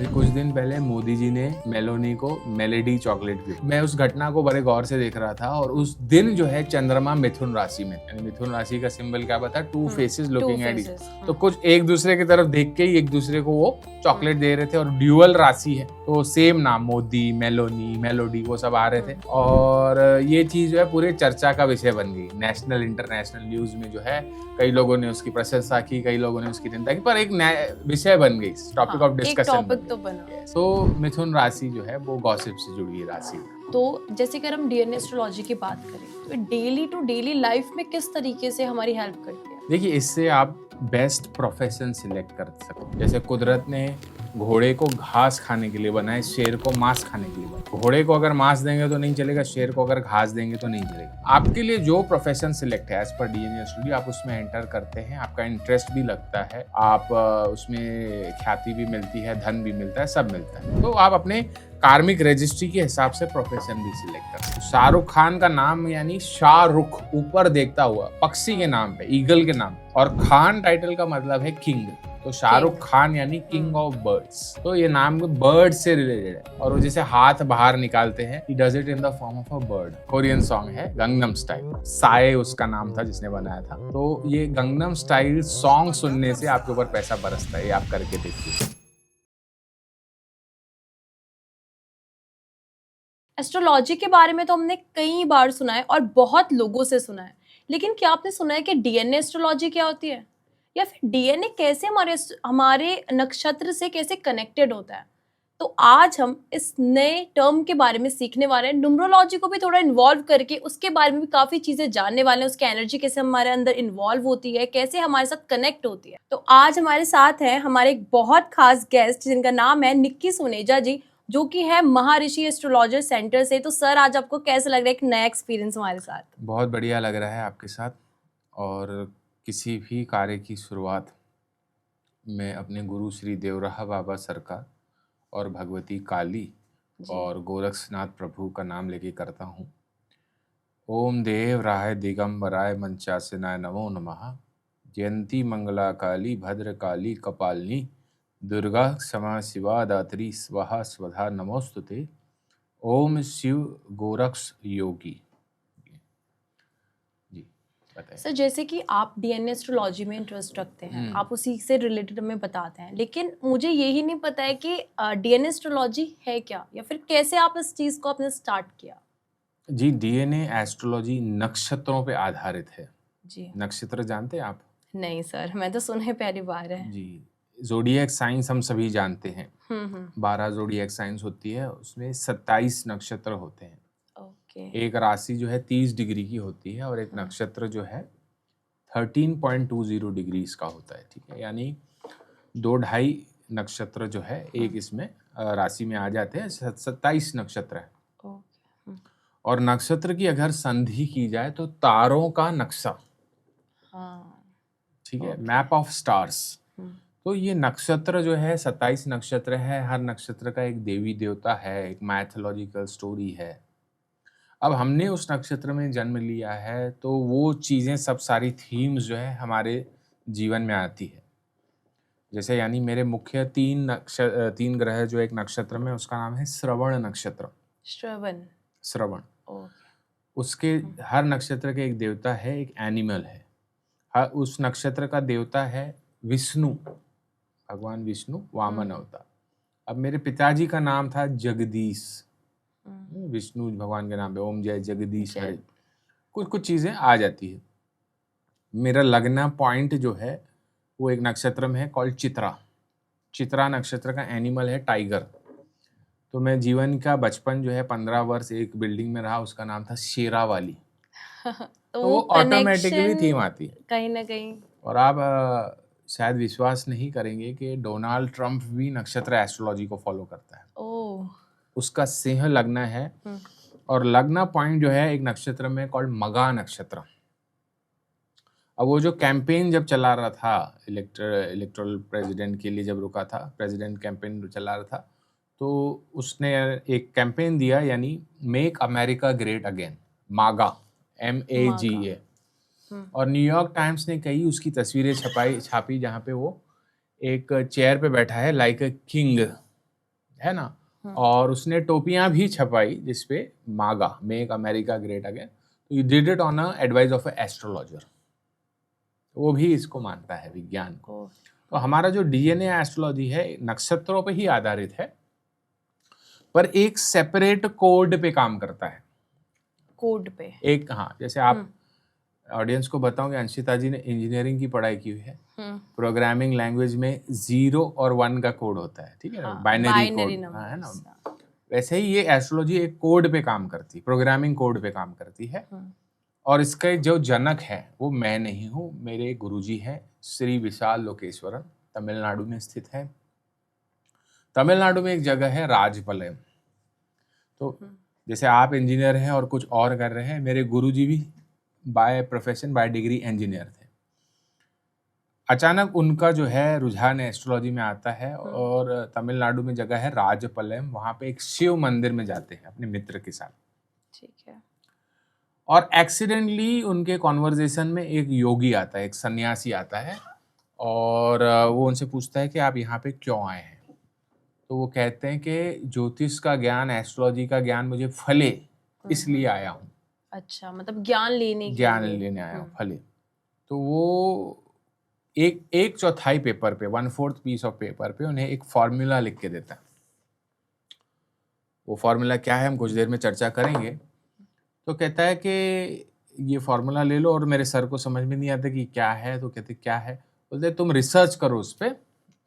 अभी कुछ दिन पहले मोदी जी ने मेलोनी को मेलेडी चॉकलेट गिफ्ट। मैं उस घटना को बड़े गौर से देख रहा था और उस दिन जो है चंद्रमा मिथुन राशि में, यानी मिथुन राशि का सिंबल क्या बता, two faces looking at each. तो कुछ एक दूसरे की तरफ देख के ही एक दूसरे को वो चॉकलेट दे रहे थे और ड्यूअल राशि है तो सेम नाम, मोदी, मेलोनी, मेलोडी, वो सब आ रहे थे और ये चीज जो है पूरे चर्चा का विषय बन गई। नेशनल इंटरनेशनल न्यूज में जो है कई लोगों ने उसकी प्रशंसा की, कई लोगों ने उसकी निंदा की, पर एक विषय बन गई, टॉपिक ऑफ डिस्कशन तो बना। तो मिथुन राशि जो है वो गॉसिप से जुड़ी हुई राशि है। तो जैसे कि हम डीएनए एस्ट्रोलॉजी की बात करें तो डेली टू डेली लाइफ में किस तरीके से हमारी हेल्प करती है? देखिए, इससे आप बेस्ट प्रोफेशन सिलेक्ट कर सकते। जैसे कुदरत ने घोड़े को घास खाने के लिए बनाए, शेर को मांस खाने के लिए बनाए। घोड़े को अगर मांस देंगे तो नहीं चलेगा, शेर को अगर घास देंगे तो नहीं चलेगा। आपके लिए जो प्रोफेशन सिलेक्ट है एज पर डीएनए एस्ट्रोलॉजी, आप उसमें एंटर करते हैं, आपका इंटरेस्ट भी लगता है, आप उसमें ख्याति भी मिलती है, धन भी मिलता है, सब मिलता है, तो आप अपने कार्मिक रजिस्ट्री के हिसाब से प्रोफेशन भी सिलेक्ट करते हैं। शाहरुख खान का नाम यानी शाहरुख, ऊपर देखता हुआ, पक्षी के नाम पे, ईगल के नाम, और खान टाइटल का मतलब है किंग, तो शाहरुख खान यानी किंग ऑफ बर्ड्स। तो ये नाम बर्ड से रिलेटेड है। और वो जैसे हाथ बाहर निकालते हैं, he does it in the form of a bird। Korean song है गंगनम स्टाइल, साए उसका नाम था जिसने बनाया था। तो ये गंगनम स्टाइल सॉन्ग सुनने से आपके ऊपर पैसा बरसता है, ये आप करके देखिए। एस्ट्रोलॉजी के बारे में तो हमने कई बार सुना है और बहुत लोगों से सुना है, लेकिन क्या आपने सुना है कि डीएनए एस्ट्रोलॉजी क्या होती है, या फिर डीएनए कैसे हमारे नक्षत्र से कैसे कनेक्टेड होता है? तो आज हम इस नए टर्म के बारे में सीखने वाले हैं, न्यूमरोलॉजी को भी थोड़ा इन्वॉल्व करके उसके बारे में भी काफी चीजें जानने वाले हैं, उसकी एनर्जी कैसे हमारे अंदर इन्वॉल्व होती है, कैसे हमारे साथ कनेक्ट होती है। तो आज हमारे साथ है हमारे एक बहुत खास गेस्ट जिनका नाम है निक्की सुनेजा जी, जो कि है महर्षि एस्ट्रोलॉजर सेंटर से। तो सर, आज आपको कैसा लग रहा है एक नया एक्सपीरियंस हमारे साथ? बहुत बढ़िया लग रहा है आपके साथ। और किसी भी कार्य की शुरुआत मैं अपने गुरु श्री देवराहा बाबा सरकार और भगवती काली और गोरक्षनाथ प्रभु का नाम लेके करता हूँ। ओम देव राय दिगंबराय मंचासनाय नमो नमः। जयंती मंगला काली भद्र काली कपालिनी दुर्गा क्षमा शिवा दात्री स्वाहा स्वधा नमोस्तुते। ओम शिव गोरक्ष योगी। जी बताइए सर, जैसे कि आप डीएनए एस्ट्रोलॉजी में इंटरेस्ट रखते हैं, आप उसी से रिलेटेड हमें बताते हैं, लेकिन मुझे यही नहीं पता है कि डीएनए एस्ट्रोलॉजी है क्या, या फिर कैसे आप इस चीज को आपने स्टार्ट किया? जी, डीएनए एस्ट्रोलॉजी नक्षत्रों पे आधारित है। जी। नक्षत्र जानते हैं आप? नहीं सर, मैं तो सुने पहली बार है। जी, जोडिएक साइंस हम सभी जानते हैं। हम्म। 12 जोडिएक साइंस होती है, उसमें 27 नक्षत्र होते हैं। ओके। एक राशि जो है 30 डिग्री की होती है और एक नक्षत्र जो है 13.20 डिग्री का होता है। ठीक है, यानी 2-2.5 नक्षत्र जो है एक इसमें राशि में आ जाते हैं। 27 नक्षत्र है। ओके। और नक्षत्र की अगर संधि की जाए तो तारों का नक्शा, हाँ। ठीक है, मैप ऑफ स्टार्स। तो ये नक्षत्र जो है 27 नक्षत्र है, हर नक्षत्र का एक देवी देवता है, एक मैथोलॉजिकल स्टोरी है। अब हमने उस नक्षत्र में जन्म लिया है तो वो चीज़ें सब, सारी थीम्स जो है हमारे जीवन में आती है। जैसे यानी मेरे मुख्य 3 ग्रह जो एक नक्षत्र में, उसका नाम है श्रवण नक्षत्र। श्रवण। उसके हर नक्षत्र के एक देवता है, एक एनिमल है। उस नक्षत्र का देवता है विष्णु, भगवान विष्णु, वामन अवतार। अब मेरे पिताजी का नाम था जगदीश, विष्णु भगवान के नाम पे ओम जय जगदीश हरे, कुछ चीजें आ जाती है। मेरा लगना पॉइंट जो है वो एक नक्षत्र में है कॉल्ड चित्रा। चित्रा नक्षत्र का एनिमल है टाइगर। तो मैं जीवन का बचपन जो है 15 वर्ष एक बिल्डिंग में रहा, उसका नाम था शेरावाली। तो वो ऑटोमेटिकली थीम आती है कहीं ना कहीं। और आप शायद विश्वास नहीं करेंगे कि डोनाल्ड ट्रंप भी नक्षत्र एस्ट्रोलॉजी को फॉलो करता है। उसका सिंह लग्न है और लग्न पॉइंट जो है एक नक्षत्र में कॉल्ड मगा नक्षत्र। अब वो जो कैंपेन जब चला रहा था, इलेक्टोरल प्रेसिडेंट के लिए जब रुका था, प्रेसिडेंट कैंपेन चला रहा था, तो उसने एक कैंपेन दिया, यानी मेक अमेरिका ग्रेट अगेन, मागा, MAGA। और न्यूयॉर्क टाइम्स ने कई उसकी तस्वीरें छापी जहाँ पे वो एक चेयर पे बैठा है लाइक अ किंग, है ना, और उसने टोपियां भी छपाई जिसपे मागा, मेक अमेरिका ग्रेट अगेन। तो you did it on a advice of A astrologer. वो भी इसको मानता है विज्ञान को। तो हमारा जो डीएनए एस्ट्रोलॉजी है नक्षत्रों पे ही आधारित है, पर एक सेपरेट कोड पे काम करता है। कोड पे एक, हाँ, जैसे आप ऑडियंस को बताओगे, अंशिता जी ने इंजीनियरिंग की पढ़ाई की हुई है। प्रोग्रामिंग लैंग्वेज में 0 और 1 का कोड होता है, ठीक है ना, बाइनरी कोड, है ना। वैसे ही ये एस्ट्रोलॉजी एक कोड पे काम करती है, प्रोग्रामिंग कोड पे काम करती है। और इसके जो जनक है वो मैं नहीं हूँ, मेरे गुरुजी हैं श्री विशाल लोकेश्वरन, तमिलनाडु में स्थित है। तमिलनाडु में एक जगह है राजपलयम। तो जैसे आप इंजीनियर हैं और कुछ और कर रहे हैं, मेरे गुरुजी भी by profession, bye degree engineer थे। अचानक उनका जो है रुझान एस्ट्रोलॉजी में आता है और तमिलनाडु में जगह है राजपलयम, वहां पे एक शिव मंदिर में जाते हैं अपने मित्र के साथ। ठीक है। और एक्सीडेंटली उनके कॉन्वर्जेशन में एक योगी आता है, एक सन्यासी आता है, और वो उनसे पूछता है कि आप यहाँ पे क्यों आए हैं। तो वो कहते हैं कि ज्योतिष का ज्ञान, एस्ट्रोलॉजी का ज्ञान मुझे फले, इसलिए आया हूँ। अच्छा, मतलब ज्ञान लेने आया हूँ, फले। तो वो एक चौथाई पेपर पे, 1/4 पीस ऑफ पेपर पे उन्हें एक फॉर्मूला लिख के देता है। वो फॉर्मूला क्या है हम कुछ देर में चर्चा करेंगे। तो कहता है कि ये फॉर्मूला ले लो, और मेरे सर को समझ में नहीं आता कि क्या है। तो कहते क्या है, बोलते तुम रिसर्च करो उस पर,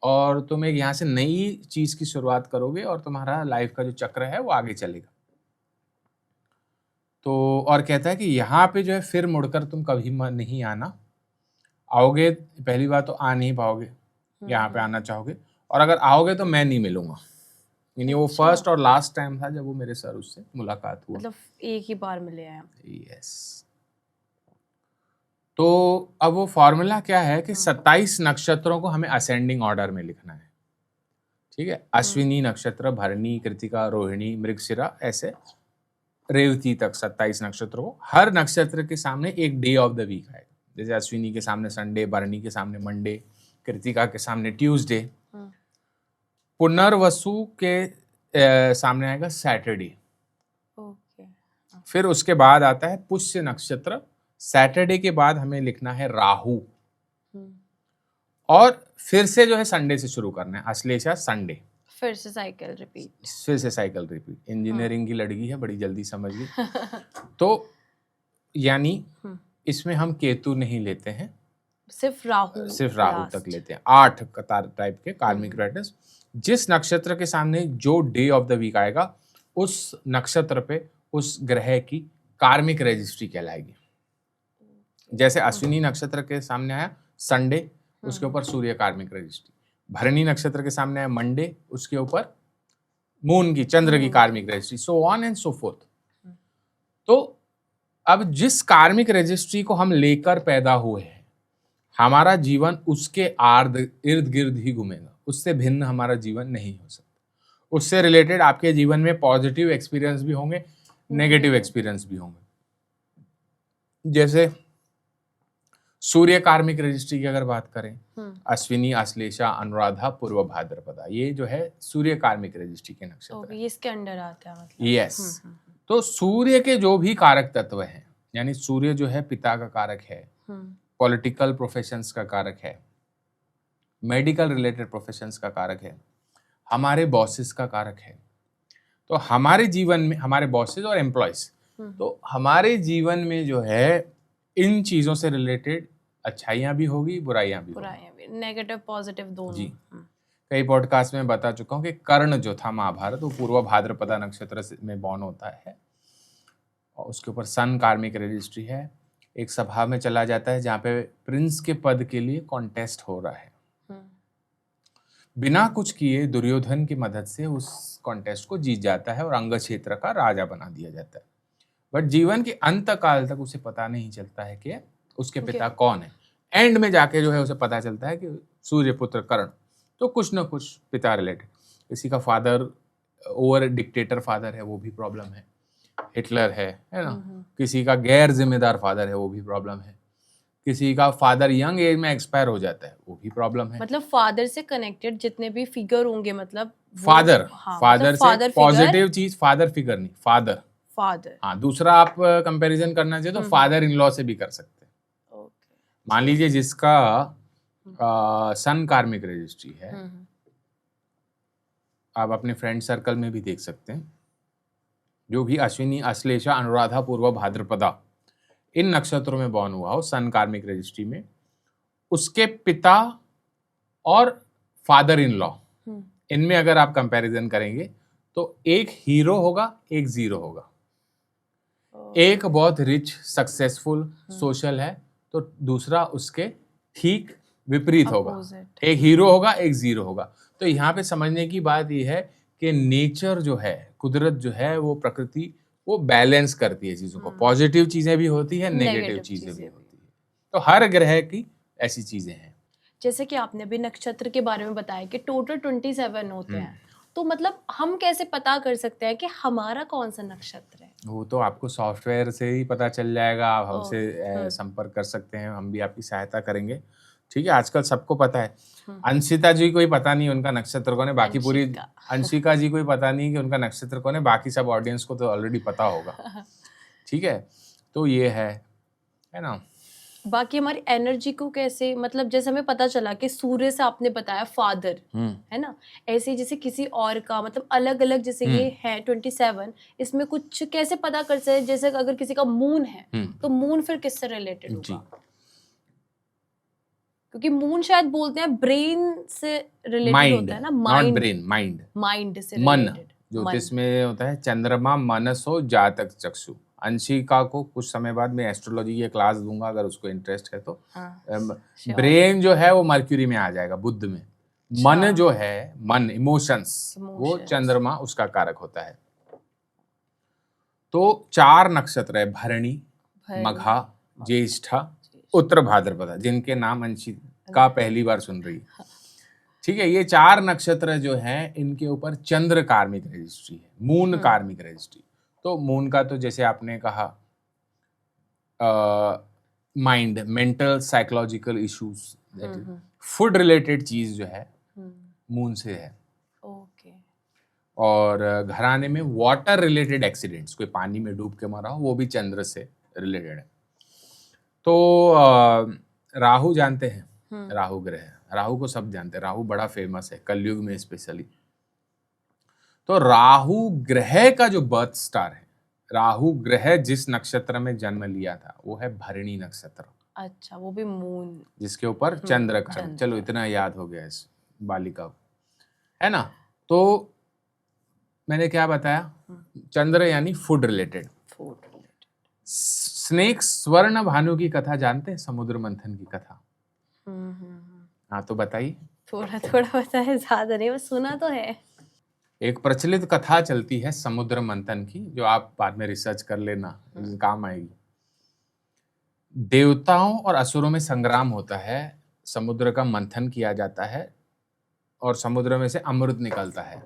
और तुम एक यहाँ से नई चीज की शुरुआत करोगे और तुम्हारा लाइफ का जो चक्र है वो आगे चलेगा। तो और कहता है कि यहाँ पे जो है फिर मुड़कर तुम कभी नहीं आना, आओगे पहली बार तो आ नहीं पाओगे, यहाँ पे आना चाहोगे, और अगर आओगे तो मैं नहीं मिलूंगा। यानी वो फर्स्ट और लास्ट टाइम था जब वो मेरे सर उससे मुलाकात हुआ, मतलब एक ही बार मिले हैं। यस। तो अब वो फॉर्मूला क्या है कि 27 नक्षत्रों को हमें असेंडिंग ऑर्डर में लिखना है, ठीक है। अश्विनी नक्षत्र, भरणी, कृतिका, रोहिणी, मृगशिरा, ऐसे रेवती तक 27 नक्षत्रों को। हर नक्षत्र के सामने एक डे ऑफ द वीक आएगा। जैसे अश्विनी के सामने संडे, भरणी के सामने मंडे, कृतिका के सामने ट्यूसडे, पुनर्वसु के सामने आएगा सैटरडे। फिर उसके बाद आता है पुष्य नक्षत्र। सैटरडे के बाद हमें लिखना है राहु, और फिर से जो है संडे से शुरू करना है, अश्लेषा संडे। फिर से साइकिल रिपीट। इंजीनियरिंग की लड़की है, बड़ी जल्दी समझ गई। तो यानी इसमें हम केतु नहीं लेते हैं, सिर्फ राहु तक लेते हैं। 8 कतार टाइप के कार्मिक पैटर्न्स। जिस नक्षत्र के सामने जो डे ऑफ द वीक आएगा, उस नक्षत्र पे उस ग्रह की कार्मिक रजिस्ट्री कहलाएगी। जैसे अश्विनी नक्षत्र के सामने आया संडे, उसके ऊपर सूर्य कार्मिक रजिस्ट्री। भरणी नक्षत्र के सामने आया मंडे, उसके ऊपर मून की, चंद्र की कार्मिक registry, so on and so fourth. तो अब जिस कार्मिक रजिस्ट्री को हम लेकर पैदा हुए हैं, हमारा जीवन उसके इर्द गिर्द ही घूमेगा, उससे भिन्न हमारा जीवन नहीं हो सकता। उससे रिलेटेड आपके जीवन में पॉजिटिव एक्सपीरियंस भी होंगे, नेगेटिव एक्सपीरियंस भी होंगे। जैसे सूर्य कार्मिक रजिस्ट्री की अगर बात करें, अश्विनी, आश्लेषा, अनुराधा, पूर्व भाद्रपदा, ये जो है सूर्य कार्मिक रजिस्ट्री के नक्षत्र ये इसके अंडर आता है, मतलब। यस। तो सूर्य के जो भी कारक तत्व हैं, यानी सूर्य जो है पिता का कारक है, पॉलिटिकल प्रोफेशंस का कारक है, मेडिकल रिलेटेड प्रोफेशंस का कारक है, हमारे बॉसेस का कारक है। तो हमारे जीवन में हमारे बॉसेस और एम्प्लॉयज, तो हमारे जीवन में जो है इन चीजों से रिलेटेड अच्छाइयां भी होगी, बुराइयां भी, नेगेटिव पॉजिटिव दोनों। जी, कई पॉडकास्ट में बता चुका हूँ कि कर्ण जो था महाभारत, वो पूर्व भाद्रपदा नक्षत्र में बॉर्न होता है, और उसके ऊपर सन कार्मिक रजिस्ट्री है। एक सभा में चला जाता है जहाँ पे प्रिंस के पद के लिए कॉन्टेस्ट हो रहा है, बिना कुछ किए दुर्योधन की मदद से उस कॉन्टेस्ट को जीत जाता है और अंग क्षेत्र का राजा बना दिया जाता है। बट जीवन के अंत काल तक उसे पता नहीं चलता है कि उसके पिता कौन है। एंड में जाके जो है उसे पता चलता है कि सूर्यपुत्र कर्ण। तो कुछ ना कुछ पिता रिलेटेड, किसी का फादर ओवर डिक्टेटर फादर है, वो भी प्रॉब्लम है, हिटलर है ना। किसी का गैर जिम्मेदार फादर है, वो भी प्रॉब्लम है। किसी का फादर यंग एज में एक्सपायर हो जाता है, वो भी प्रॉब्लम है। मतलब फादर से कनेक्टेड जितने भी फिगर होंगे, मतलब फादर, हाँ, फादर मतलब से फादर पॉजिटिव चीज, फादर फिगर नहीं, फादर। फादर। हाँ, दूसरा आप कंपैरिजन करना चाहिए तो फादर इन लॉ से भी कर सकते हैं। ओके। मान लीजिए जिसका सन कार्मिक रजिस्ट्री है, आप अपने फ्रेंड सर्कल में भी देख सकते हैं, जो भी अश्विनी, अश्लेषा, अनुराधा, पूर्वा, भाद्रपदा इन नक्षत्रों में बॉर्न हुआ हो सन कार्मिक रजिस्ट्री में, उसके पिता और फादर इन लॉ, इनमें अगर आप कंपैरिजन करेंगे तो एक हीरो होगा, एक जीरो होगा। एक बहुत रिच, सक्सेसफुल, सोशल है, तो दूसरा उसके ठीक विपरीत होगा। एक हीरो होगा, एक जीरो होगा। तो यहाँ पे समझने की बात यह है कि नेचर जो है, कुदरत जो है, वो प्रकृति, वो बैलेंस करती है चीजों को। पॉजिटिव चीजें भी होती है, नेगेटिव चीजें भी होती है। तो हर ग्रह की ऐसी चीजें हैं। जैसे कि आपने भी नक्षत्र के बारे में बताया कि टोटल 27 होते हैं, तो मतलब हम कैसे पता कर सकते हैं कि हमारा कौन सा नक्षत्र है? वो तो आपको सॉफ्टवेयर से ही पता चल जाएगा। आप हमसे संपर्क कर सकते हैं, हम भी आपकी सहायता करेंगे। ठीक है, आजकल सबको पता है। अंशिता जी कोई पता नहीं उनका नक्षत्र कौन है, बाकी पूरी अंशिका जी कोई पता नहीं कि उनका नक्षत्र कौन है, बाकी सब ऑडियंस को तो ऑलरेडी पता होगा। ठीक है, तो ये है ना। बाकी हमारी एनर्जी को कैसे, मतलब जैसे हमें पता चला कि सूर्य से आपने बताया फादर है ना, ऐसे जैसे किसी और का मतलब अलग अलग, जैसे ये है 27, इसमें कुछ कैसे पता कर सकते, जैसे अगर किसी का मून है तो मून फिर किससे रिलेटेड होगा? क्योंकि मून शायद बोलते हैं ब्रेन से रिलेटेड होता है ना, mind, not brain, mind, mind से मन। रिलेटेड। ज्योतिष में होता है चंद्रमा मनसो जातक चक्षु। अंशिका को कुछ समय बाद मैं एस्ट्रोलॉजी की क्लास दूंगा, अगर उसको इंटरेस्ट है तो। ब्रेन जो है वो मर्क्यूरी में आ जाएगा, बुध में। मन जो है, मन, इमोशंस, वो चंद्रमा उसका कारक होता है। तो 4 नक्षत्र है, भरणी, मघा, ज्येष्ठा, उत्तर भाद्रपदा, जिनके नाम अंशिका पहली बार सुन रही है। ठीक है, ये 4 नक्षत्र जो हैं, इनके ऊपर चंद्र कार्मिक रजिस्ट्री है, मून कार्मिक रजिस्ट्री। तो मून का तो जैसे आपने कहा, mind, mental, psychological issues, food related चीज जो है मून से है। ओके। और घराने में वाटर रिलेटेड एक्सीडेंट्स, कोई पानी में डूब के मरा हो, वो भी चंद्र से रिलेटेड है। तो राहु जानते हैं, राहु ग्रह, राहु को सब जानते हैं, राहु बड़ा फेमस है कलयुग में स्पेशली। तो राहु ग्रह का जो बर्थ स्टार है, राहु ग्रह जिस नक्षत्र में जन्म लिया था वो है भरणी नक्षत्र। अच्छा, वो भी मून, जिसके ऊपर चंद्र का, चलो इतना याद हो गया इस बालिका को, है ना। तो मैंने क्या बताया, चंद्र यानी फूड रिलेटेड। स्नेक स्वर्ण भानु की कथा जानते हैं, समुद्र मंथन की कथा? हाँ, तो बताइए। थोड़ा थोड़ा पता है, ज्यादा नहीं, बस सुना तो है। एक प्रचलित कथा चलती है समुद्र मंथन की, जो आप बाद में रिसर्च कर लेना, काम आएगी। देवताओं और असुरों में संग्राम होता है, समुद्र का मंथन किया जाता है और समुद्र में से अमृत निकलता है।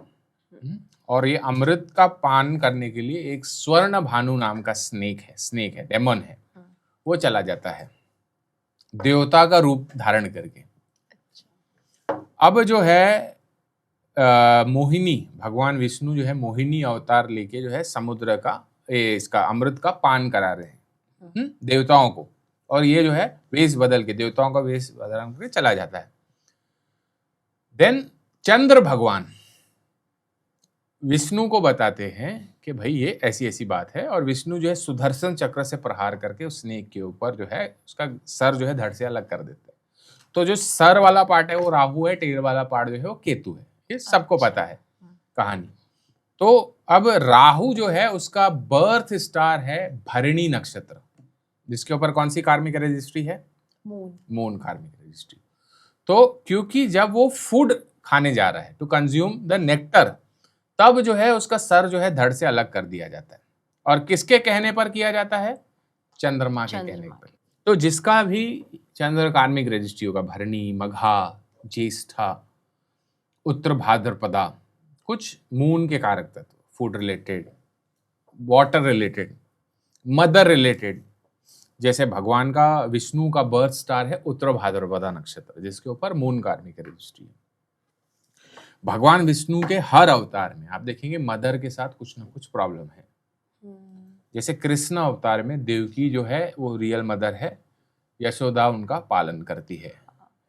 और ये अमृत का पान करने के लिए एक स्वर्ण भानु नाम का स्नेक है, डेमन है, वो चला जाता है देवता का रूप धारण करके। अब जो है मोहिनी, भगवान विष्णु जो है मोहिनी अवतार लेके जो है समुद्र का इसका अमृत का पान करा रहे हैं देवताओं को, और ये जो है वेश बदल के, देवताओं का वेश बदल करके चला जाता है। देन चंद्र भगवान विष्णु को बताते हैं कि भाई ये ऐसी ऐसी बात है, और विष्णु जो है सुदर्शन चक्र से प्रहार करके उस स्नेक के ऊपर जो है उसका सर जो है धड़ से अलग कर देते हैं। तो जो सर वाला पार्ट है वो राहु है, टेल वाला पार्ट जो है वो केतु है, ये सबको पता है कहानी। तो अब राहु जो है उसका बर्थ स्टार है भरणी नक्षत्र, जिसके ऊपर कौन सी कार्मिक रजिस्ट्री है? मून कार्मिक रजिस्ट्री। तो क्योंकि जब वो फूड खाने जा रहा है टू कंज्यूम द नेक्टर, तब जो है उसका सर जो है धड़ से अलग कर दिया जाता है। और किसके कहने पर किया जाता है? चंद्रमा के कहने पर। तो जिसका भी चंद्र कार्मिक रजिस्ट्री होगा, भरणी, मघा, ज्येष्ठा, उत्तर भाद्रपदा, कुछ मून के कारक तत्व, food related, water related, mother related, जैसे भगवान का विष्णु का बर्थ स्टार है उत्तर भाद्रपदा नक्षत्र, जिसके ऊपर मून कार्मिक रजिस्ट्री है। भगवान विष्णु के हर अवतार में आप देखेंगे मदर के साथ कुछ ना कुछ प्रॉब्लम है। जैसे कृष्ण अवतार में देवकी जो है वो रियल मदर है, यशोदा उनका पालन करती है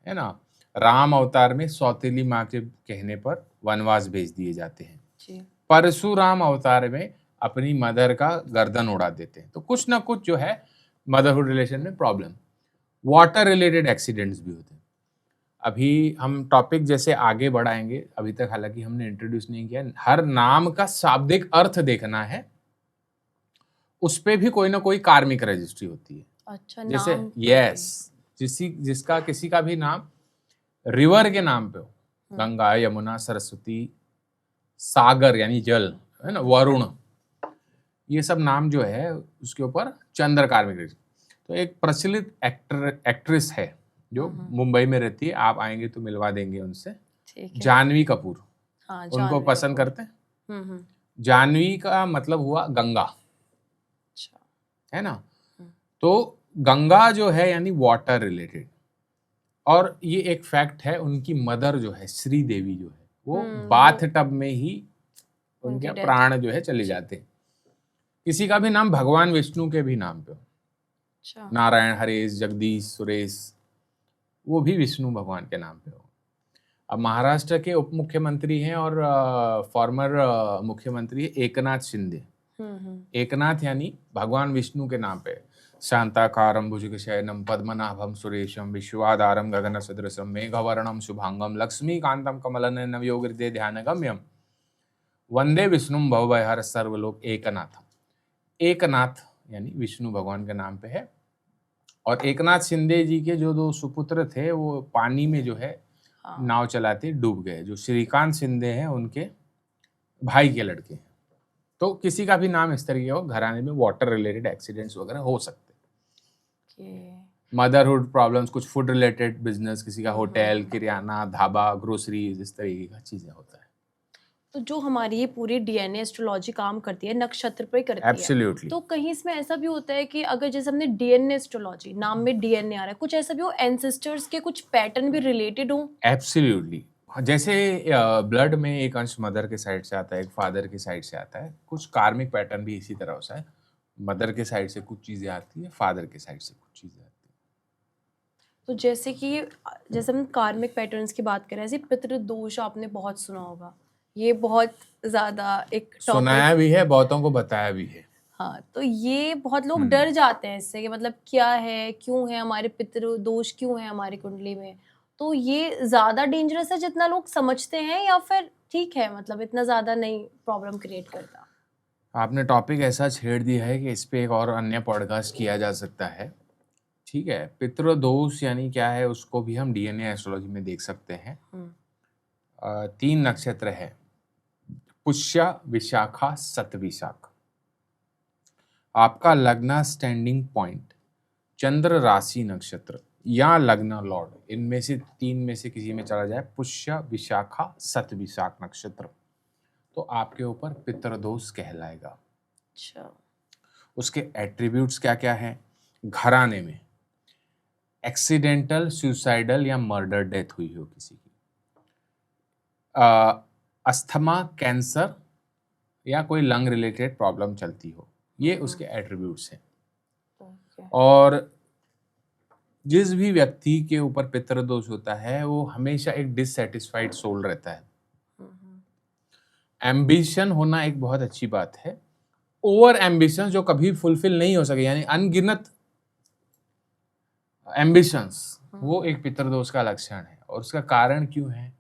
ना। राम अवतार में सौतेली माँ के कहने पर वनवास भेज दिए जाते हैं जी। परशुराम अवतार में अपनी मदर का गर्दन उड़ा देते हैं। तो कुछ ना कुछ जो है मदरहुड रिलेशन में प्रॉब्लम। वाटर रिलेटेड एक्सीडेंट्स भी होते हैं। अभी हम टॉपिक जैसे आगे बढ़ाएंगे, अभी तक हालांकि हमने इंट्रोड्यूस नहीं किया, हर नाम का शाब्दिक अर्थ देखना है, उस पे भी कोई ना कोई कार्मिक रजिस्ट्री होती है। अच्छा, जैसे नाम यस, जिसका किसी का भी नाम रिवर के नाम पे हो, गंगा, यमुना, सरस्वती, सागर यानी जल, है ना, वरुण, ये सब नाम जो है उसके ऊपर चंद्र कार्मिक रजिस्ट्री। तो एक प्रचलित एक्ट्रेस है जो मुंबई में रहती है, आप आएंगे तो मिलवा देंगे उनसे, ठीक है। जानवी कपूर। हाँ, उनको जानवी पसंद कपूर। करते हैं। जानवी का मतलब हुआ गंगा, अच्छा। है ना। तो गंगा जो है यानी वाटर रिलेटेड, और ये एक फैक्ट है, उनकी मदर जो है श्री देवी जो है वो बाथ टब में ही उनके उनकी प्राण जो है चले जाते हैं। किसी का भी नाम भगवान विष्णु के भी नाम पे हो, अच्छा। नारायण, हरेश, जगदीश, सुरेश, वो भी विष्णु भगवान के नाम पे हो। अब महाराष्ट्र के उप मुख्यमंत्री हैं और फॉर्मर मुख्यमंत्री है एकनाथ शिंदे। एकनाथ यानी भगवान विष्णु के नाम पे। शांताकारं भुजगशयनं पद्मनाभं सुरेशं विश्वाधारं गगनसदृशं मेघवर्णं शुभांगं लक्ष्मीकांतं कमलनयनं योगिहृदय ध्यानगम्यं वंदे विष्णुं भवभयहर सर्वलोक एकनाथम। एकनाथ यानी विष्णु भगवान के नाम पे है। और एकनाथ शिंदे जी के जो दो सुपुत्र थे वो पानी में जो है नाव चलाते डूब गए, जो श्रीकांत शिंदे हैं उनके भाई के लड़के हैं। तो किसी का भी नाम इस तरीके हो, घराने में वाटर रिलेटेड एक्सीडेंट्स वगैरह हो सकते हैं। मदरहुड प्रॉब्लम्स, कुछ फूड रिलेटेड बिजनेस, किसी का होटल, किराना, ढाबा, ग्रोसरीज, इस तरीके का चीजें होता है। तो जो हमारी ये पूरी डीएनए एस्ट्रोलॉजी काम करती है नक्षत्र पे करती है। एब्सोल्युटली। तो कहीं इसमें ऐसा भी होता है कि अगर जैसे हमने डीएनए एस्ट्रोलॉजी, नाम में डीएनए आ रहा है, कुछ ऐसा भी हो एंसेस्टर्स के कुछ पैटर्न भी रिलेटेड हो? एब्सोल्युटली। जैसे ब्लड में एक अंश मदर के साइड से आता है, एक फादर के साइड से आता है, कुछ कार्मिक पैटर्न भी इसी तरह होता है। मदर के साइड से कुछ चीजें आती है, फादर के साइड से कुछ चीजें आती है। तो जैसे हम कार्मिक पैटर्न्स की बात करें, ऐसे पितृदोष आपने बहुत सुना होगा, ये बहुत ज्यादा एक सुनाया भी है, बहुतों को बताया भी है। हाँ, तो ये बहुत लोग डर जाते हैं इससे कि मतलब क्या है, क्यों है, हमारे पितृदोष क्यों है हमारी कुंडली में। तो ये ज्यादा डेंजरस है जितना लोग समझते हैं, या फिर ठीक है, मतलब इतना ज्यादा नहीं प्रॉब्लम क्रिएट करता? आपने टॉपिक ऐसा छेड़ दिया है कि इस पे एक और अन्य पॉडकास्ट किया जा सकता है। ठीक है, पितृदोष यानी क्या है उसको भी हम डीएनए एस्ट्रोलॉजी में देख सकते हैं। 3 नक्षत्र है, पुष्य, विशाखा, शतविशाख। आपका लग्न स्टैंडिंग पॉइंट चंद्र राशि नक्षत्र या लग्न लॉर्ड, इनमें से 3 में से किसी में चला जाए, पुष्य, विशाखा, शतविशाख नक्षत्र, तो आपके ऊपर पितृदोष कहलाएगा। अच्छा। उसके एट्रीब्यूट्स क्या क्या हैं? घराने में एक्सीडेंटल, सुसाइडल या मर्डर डेथ हुई हो किसी की, अस्थमा, कैंसर या कोई लंग रिलेटेड प्रॉब्लम चलती हो, ये उसके एट्रीब्यूट्स हैं। और जिस भी व्यक्ति के ऊपर पितृदोष होता है वो हमेशा एक डिससेटिस्फाइड सोल रहता है। एम्बिशन होना एक बहुत अच्छी बात है, ओवर एम्बिशन जो कभी फुलफिल नहीं हो सके, यानी अनगिनत एम्बिशंस, वो एक पितृदोष का लक्षण है। और उसका कारण क्यों है?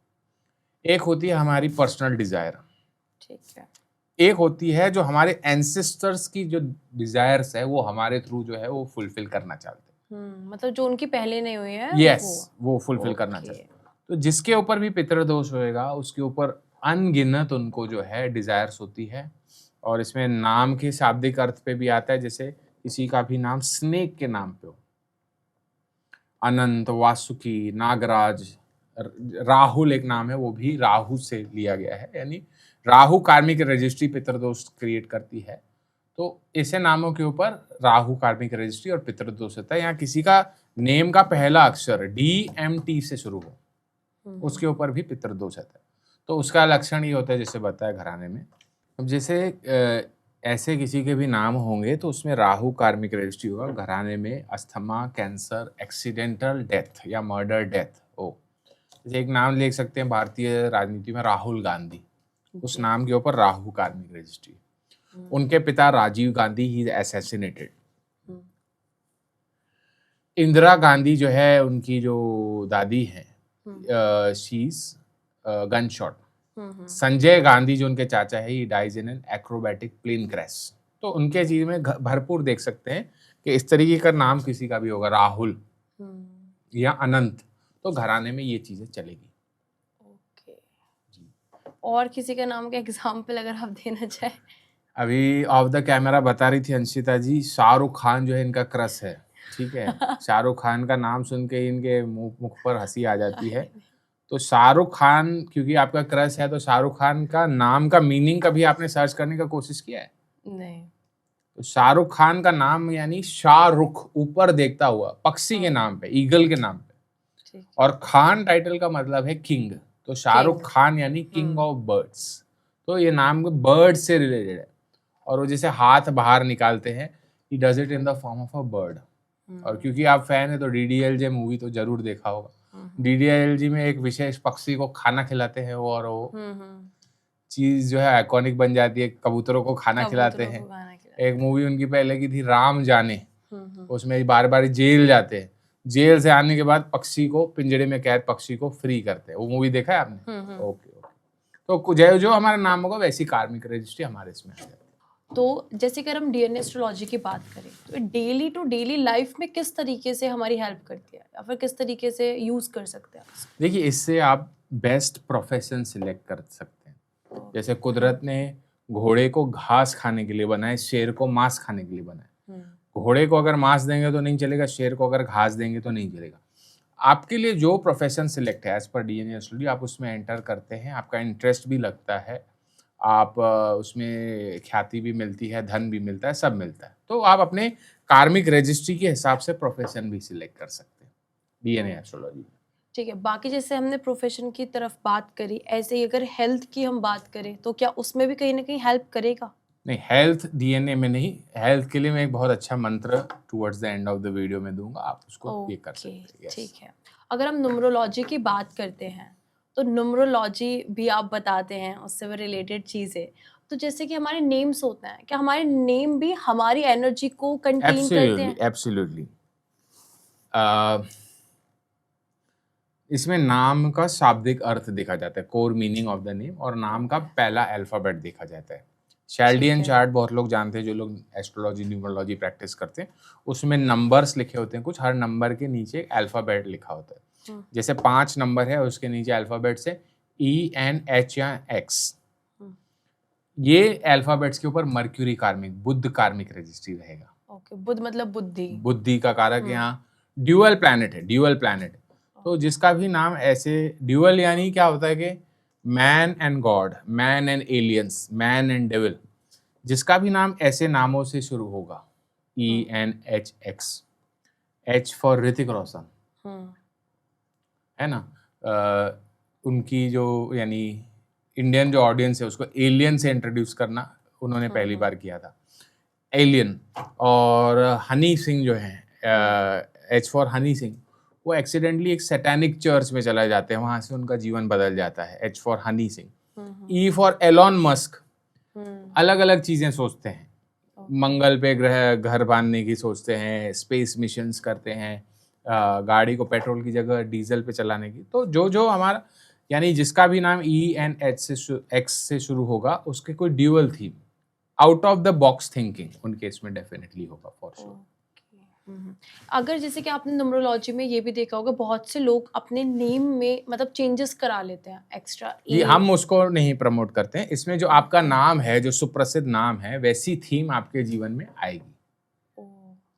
एक होती है हमारी पर्सनल डिजायर, ठीक है, एक होती है जो हमारे एंसेस्टर्स की जो डिजायर्स है वो हमारे थ्रू जो है वो फुलफिल करना चाहते हैं। मतलब जो उनकी पहले नहीं हुई है, यस, वो फुलफिल करना चाहते हैं। तो जिसके ऊपर भी पितृदोष होएगा उसके ऊपर अनगिनत उनको जो है डिजायर्स होती है। और इसमें नाम के शाब्दिक अर्थ पे भी आता है, जैसे किसी का भी नाम स्नेक के नाम पे हो, अनंत, वासुकी, नागराज, राहुल एक नाम है, वो भी राहु से लिया गया है, यानी राहु कार्मिक रजिस्ट्री पितृदोष क्रिएट करती है। तो ऐसे नामों के ऊपर राहु कार्मिक रजिस्ट्री और पितृदोष होता है। यहाँ किसी का नेम का पहला अक्षर DMT से शुरू हो, उसके ऊपर भी पितृदोष आता है। तो उसका लक्षण ये होता है जैसे बताया घराने में। अब जैसे ऐसे किसी के भी नाम होंगे तो उसमें राहु कार्मिक रजिस्ट्री होगा। घराने में अस्थमा, कैंसर, एक्सीडेंटल डेथ या मर्डर डेथ हो। जैसे एक नाम लिख सकते हैं भारतीय राजनीति में राहुल गांधी, उस नाम के ऊपर राहु कार्मिक रजिस्ट्री। उनके पिता राजीव गांधी ही असैसिनेटेड। इंदिरा गांधी जो है उनकी जो दादी है she is gun shot. Sanjay Gandhi जो उनके चाचा है he dies in an acrobatic plane crash. तो उनके चीज में भरपूर देख सकते हैं कि इस तरीके का नाम किसी का भी होगा, राहुल या अनंत, तो घराने में ये चीजें चलेगी। ओके। और किसी का नाम का एग्जाम्पल अगर आप देना चाहें। अभी ऑफ द कैमरा बता रही थी अंशिता जी, शाहरुख खान जो है इनका क्रश है, ठीक है। शाहरुख खान का नाम सुन के इनके मुख पर हंसी आ जाती है। तो शाहरुख खान क्योंकि आपका क्रश है, तो शाहरुख खान का नाम का मीनिंग कभी आपने सर्च करने का कोशिश किया है? नहीं। तो शाहरुख खान का नाम यानी शाहरुख, ऊपर देखता हुआ, पक्षी के नाम पे, ईगल के नाम पे। और खान टाइटल का मतलब है किंग, तो शाहरुख खान यानी किंग ऑफ बर्ड्स। तो ये नाम बर्ड से रिलेटेड है। और वो जैसे हाथ बाहर निकालते हैं, he does it in the form of a bird. और क्योंकि आप फैन है तो DDLJ मूवी तो जरूर देखा होगा। DDLJ में एक विशेष पक्षी को खाना खिलाते हैं वो, और वो चीज जो है आइकॉनिक बन जाती है। कबूतरों को खाना खिलाते हैं। एक मूवी उनकी पहले की थी राम जाने, उसमें बार बार जेल जाते हैं। जेल से आने के बाद पक्षी को, पिंजरे में कैद पक्षी को फ्री करते हैं। वो मूवी देखा है आपने? ओके। तो जो हमारा नाम होगा वैसी कार्मिक रजिस्ट्री हमारे इसमें आ जाती है। तो जैसे कि हम DNA एस्ट्रोलॉजी की बात करें तो डेली टू डेली लाइफ में किस तरीके से हमारी हेल्प करती है, या फिर किस तरीके से यूज कर सकते हैं? देखिए, इससे आप बेस्ट प्रोफेशन सिलेक्ट कर सकते हैं। जैसे कुदरत ने घोड़े को घास खाने के लिए बनाए, शेर को मांस खाने के लिए बनाए। घोड़े को अगर मांस देंगे तो नहीं चलेगा, शेर को अगर घास देंगे तो नहीं चलेगा। आपके लिए जो प्रोफेशन सिलेक्ट है एज पर DNA एस्ट्रोलॉजी, आप उसमें एंटर करते हैं, आपका इंटरेस्ट भी लगता है, आप उसमें ख्याति भी मिलती है, धन भी मिलता है, सब मिलता है। तो आप अपने कार्मिक रजिस्ट्री के हिसाब से प्रोफेशन भी सिलेक्ट कर सकते हैं DNA एस्ट्रोलॉजी। ठीक है। बाकी जैसे हमने प्रोफेशन की तरफ बात करी, ऐसे ही अगर हेल्थ की हम बात करें तो क्या उसमें भी कहीं ना कहीं हेल्प करेगा? नहीं, हेल्थ DNA में नहीं। हेल्थ के लिए मैं एक बहुत अच्छा मंत्र towards the end of the video में दूंगा, आप उसको ये कर सकते हैं। ठीक है। अगर हम न्यूमरोलॉजी की बात करते हैं तो न्यूमरोलॉजी भी आप बताते हैं, उससे रिलेटेड चीज़ें। तो जैसे कि हमारे नेम्स होते हैं, क्या हमारे नेम भी हमारी एनर्जी को कंटेन करते हैं? एब्सोल्युटली। इसमें नाम का शाब्दिक अर्थ देखा जाता है, core meaning of the name, और नाम का पहला अल्फाबेट देखा जाता है। शैल्डियन चार्ट बहुत लोग जानते हैं, जो लोग एस्ट्रोलॉजी न्यूमरोलॉजी प्रैक्टिस करते हैं। उसमें नंबर्स लिखे होते हैं कुछ, हर नंबर के नीचे अल्फाबेट लिखा होता है। जैसे 5 नंबर है, उसके नीचे अल्फाबेट्स है ENH या X। ये अल्फाबेट्स के ऊपर मर्क्यूरी कार्मिक, बुध कार्मिक रजिस्ट्री रहेगा। ओके। बुध मतलब बुद्धि, बुद्धि का कारक। यहाँ ड्यूअल प्लैनेट है, ड्यूअल प्लैनेट। तो जिसका भी नाम ऐसे ड्यूअल यानी क्या होता है कि man and God, man and aliens, man and devil, जिसका भी नाम ऐसे नामों से शुरू होगा, ENHX, H for Hrithik Roshan, है ना। उनकी जो यानी इंडियन जो ऑडियंस है उसको एलियन से इंट्रोड्यूस करना उन्होंने पहली बार किया था, एलियन। और हनी सिंह जो है, H फॉर हनी सिंह, वो एक्सीडेंटली एक सैटेनिक चर्च में चला जाते हैं, वहां से उनका जीवन बदल जाता है, H for Honey Singh. E for Elon Musk, अलग अलग चीजें सोचते हैं, मंगल पे ग्रह घर बांधने की सोचते हैं, स्पेस मिशंस करते हैं, गाड़ी को पेट्रोल की जगह डीजल पे चलाने की। तो जो हमारा यानी जिसका भी नाम ENH से X से शुरू होगा, उसके कोई dual theme, out of the box thinking उनके इसमें डेफिनेटली होगा फॉर श्योर। अगर जैसे कि आपने न्यूमरोलॉजी में ये भी देखा होगा, बहुत से लोग अपने नेम में मतलब चेंजेस करा लेते हैं एक्स्ट्रा। ये हम उसको नहीं प्रमोट करते हैं। इसमें जो आपका नाम है, जो सुप्रसिद्ध नाम है, वैसी थीम आपके जीवन में आएगी।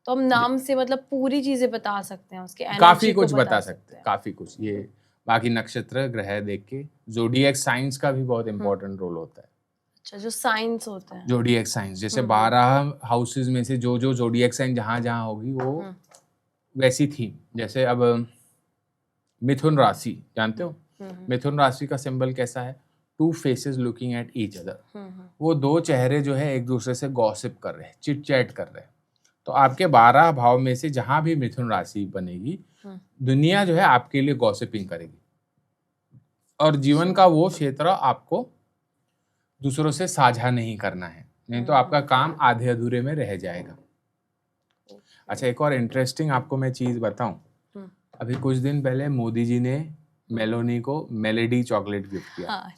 तो हम नाम से मतलब पूरी चीजें बता सकते हैं, उसके काफी कुछ बता सकते हैं, काफी कुछ। ये बाकी नक्षत्र ग्रह देख के, ज़ोडिएक साइंस का भी बहुत इंपॉर्टेंट रोल होता है। अच्छा, जो साइंस होते हैं। जोडिएक साइंस, जैसे 12 हाउसेज में से जो जो जोडिएक साइन जहां जहां होगी वो वैसी थी। जैसे अब मिथुन राशि जानते हो, मिथुन राशि का सिंबल कैसा है? 2 faces looking at each other. वो 2 चेहरे जो है एक दूसरे से गॉसिप कर रहे हैं, चिट चैट कर रहे हैं। तो आपके 12 भाव में से जहां भी मिथुन राशि बनेगी, दुनिया जो है आपके लिए गॉसिपिंग करेगी, और जीवन का वो क्षेत्र आपको दूसरों से साझा नहीं करना है, नहीं तो आपका काम आधे अधूरे में रह जाएगा। अच्छा, एक और इंटरेस्टिंग आपको मैं चीज बताऊं, अभी कुछ दिन पहले मोदी जी ने मेलोनी को मेलेडी चॉकलेट गिफ्ट किया। हाँ,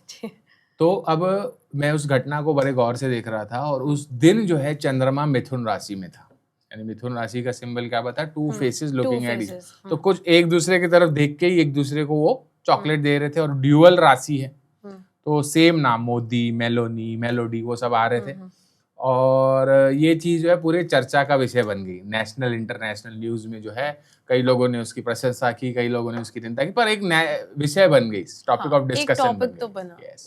तो अब मैं उस घटना को बड़े गौर से देख रहा था, और उस दिन जो है चंद्रमा मिथुन राशि में था। यानी मिथुन राशि का सिंबल क्या बता? 2 फेसेस लुकिंग एट ईच। तो कुछ एक दूसरे की तरफ देख के ही एक दूसरे को वो चॉकलेट दे रहे थे, और ड्यूअल राशि है तो सेम नाम, मोदी, मेलोनी, मेलोडी, वो सब आ रहे थे। और ये चीज जो है पूरे चर्चा का विषय बन गई। नेशनल इंटरनेशनल न्यूज में जो है कई लोगों ने उसकी प्रशंसा की, कई लोगों ने उसकी निंदा की, पर एक विषय बन गई, टॉपिक ऑफ डिस्कशन बन तो गई। बना। Yes.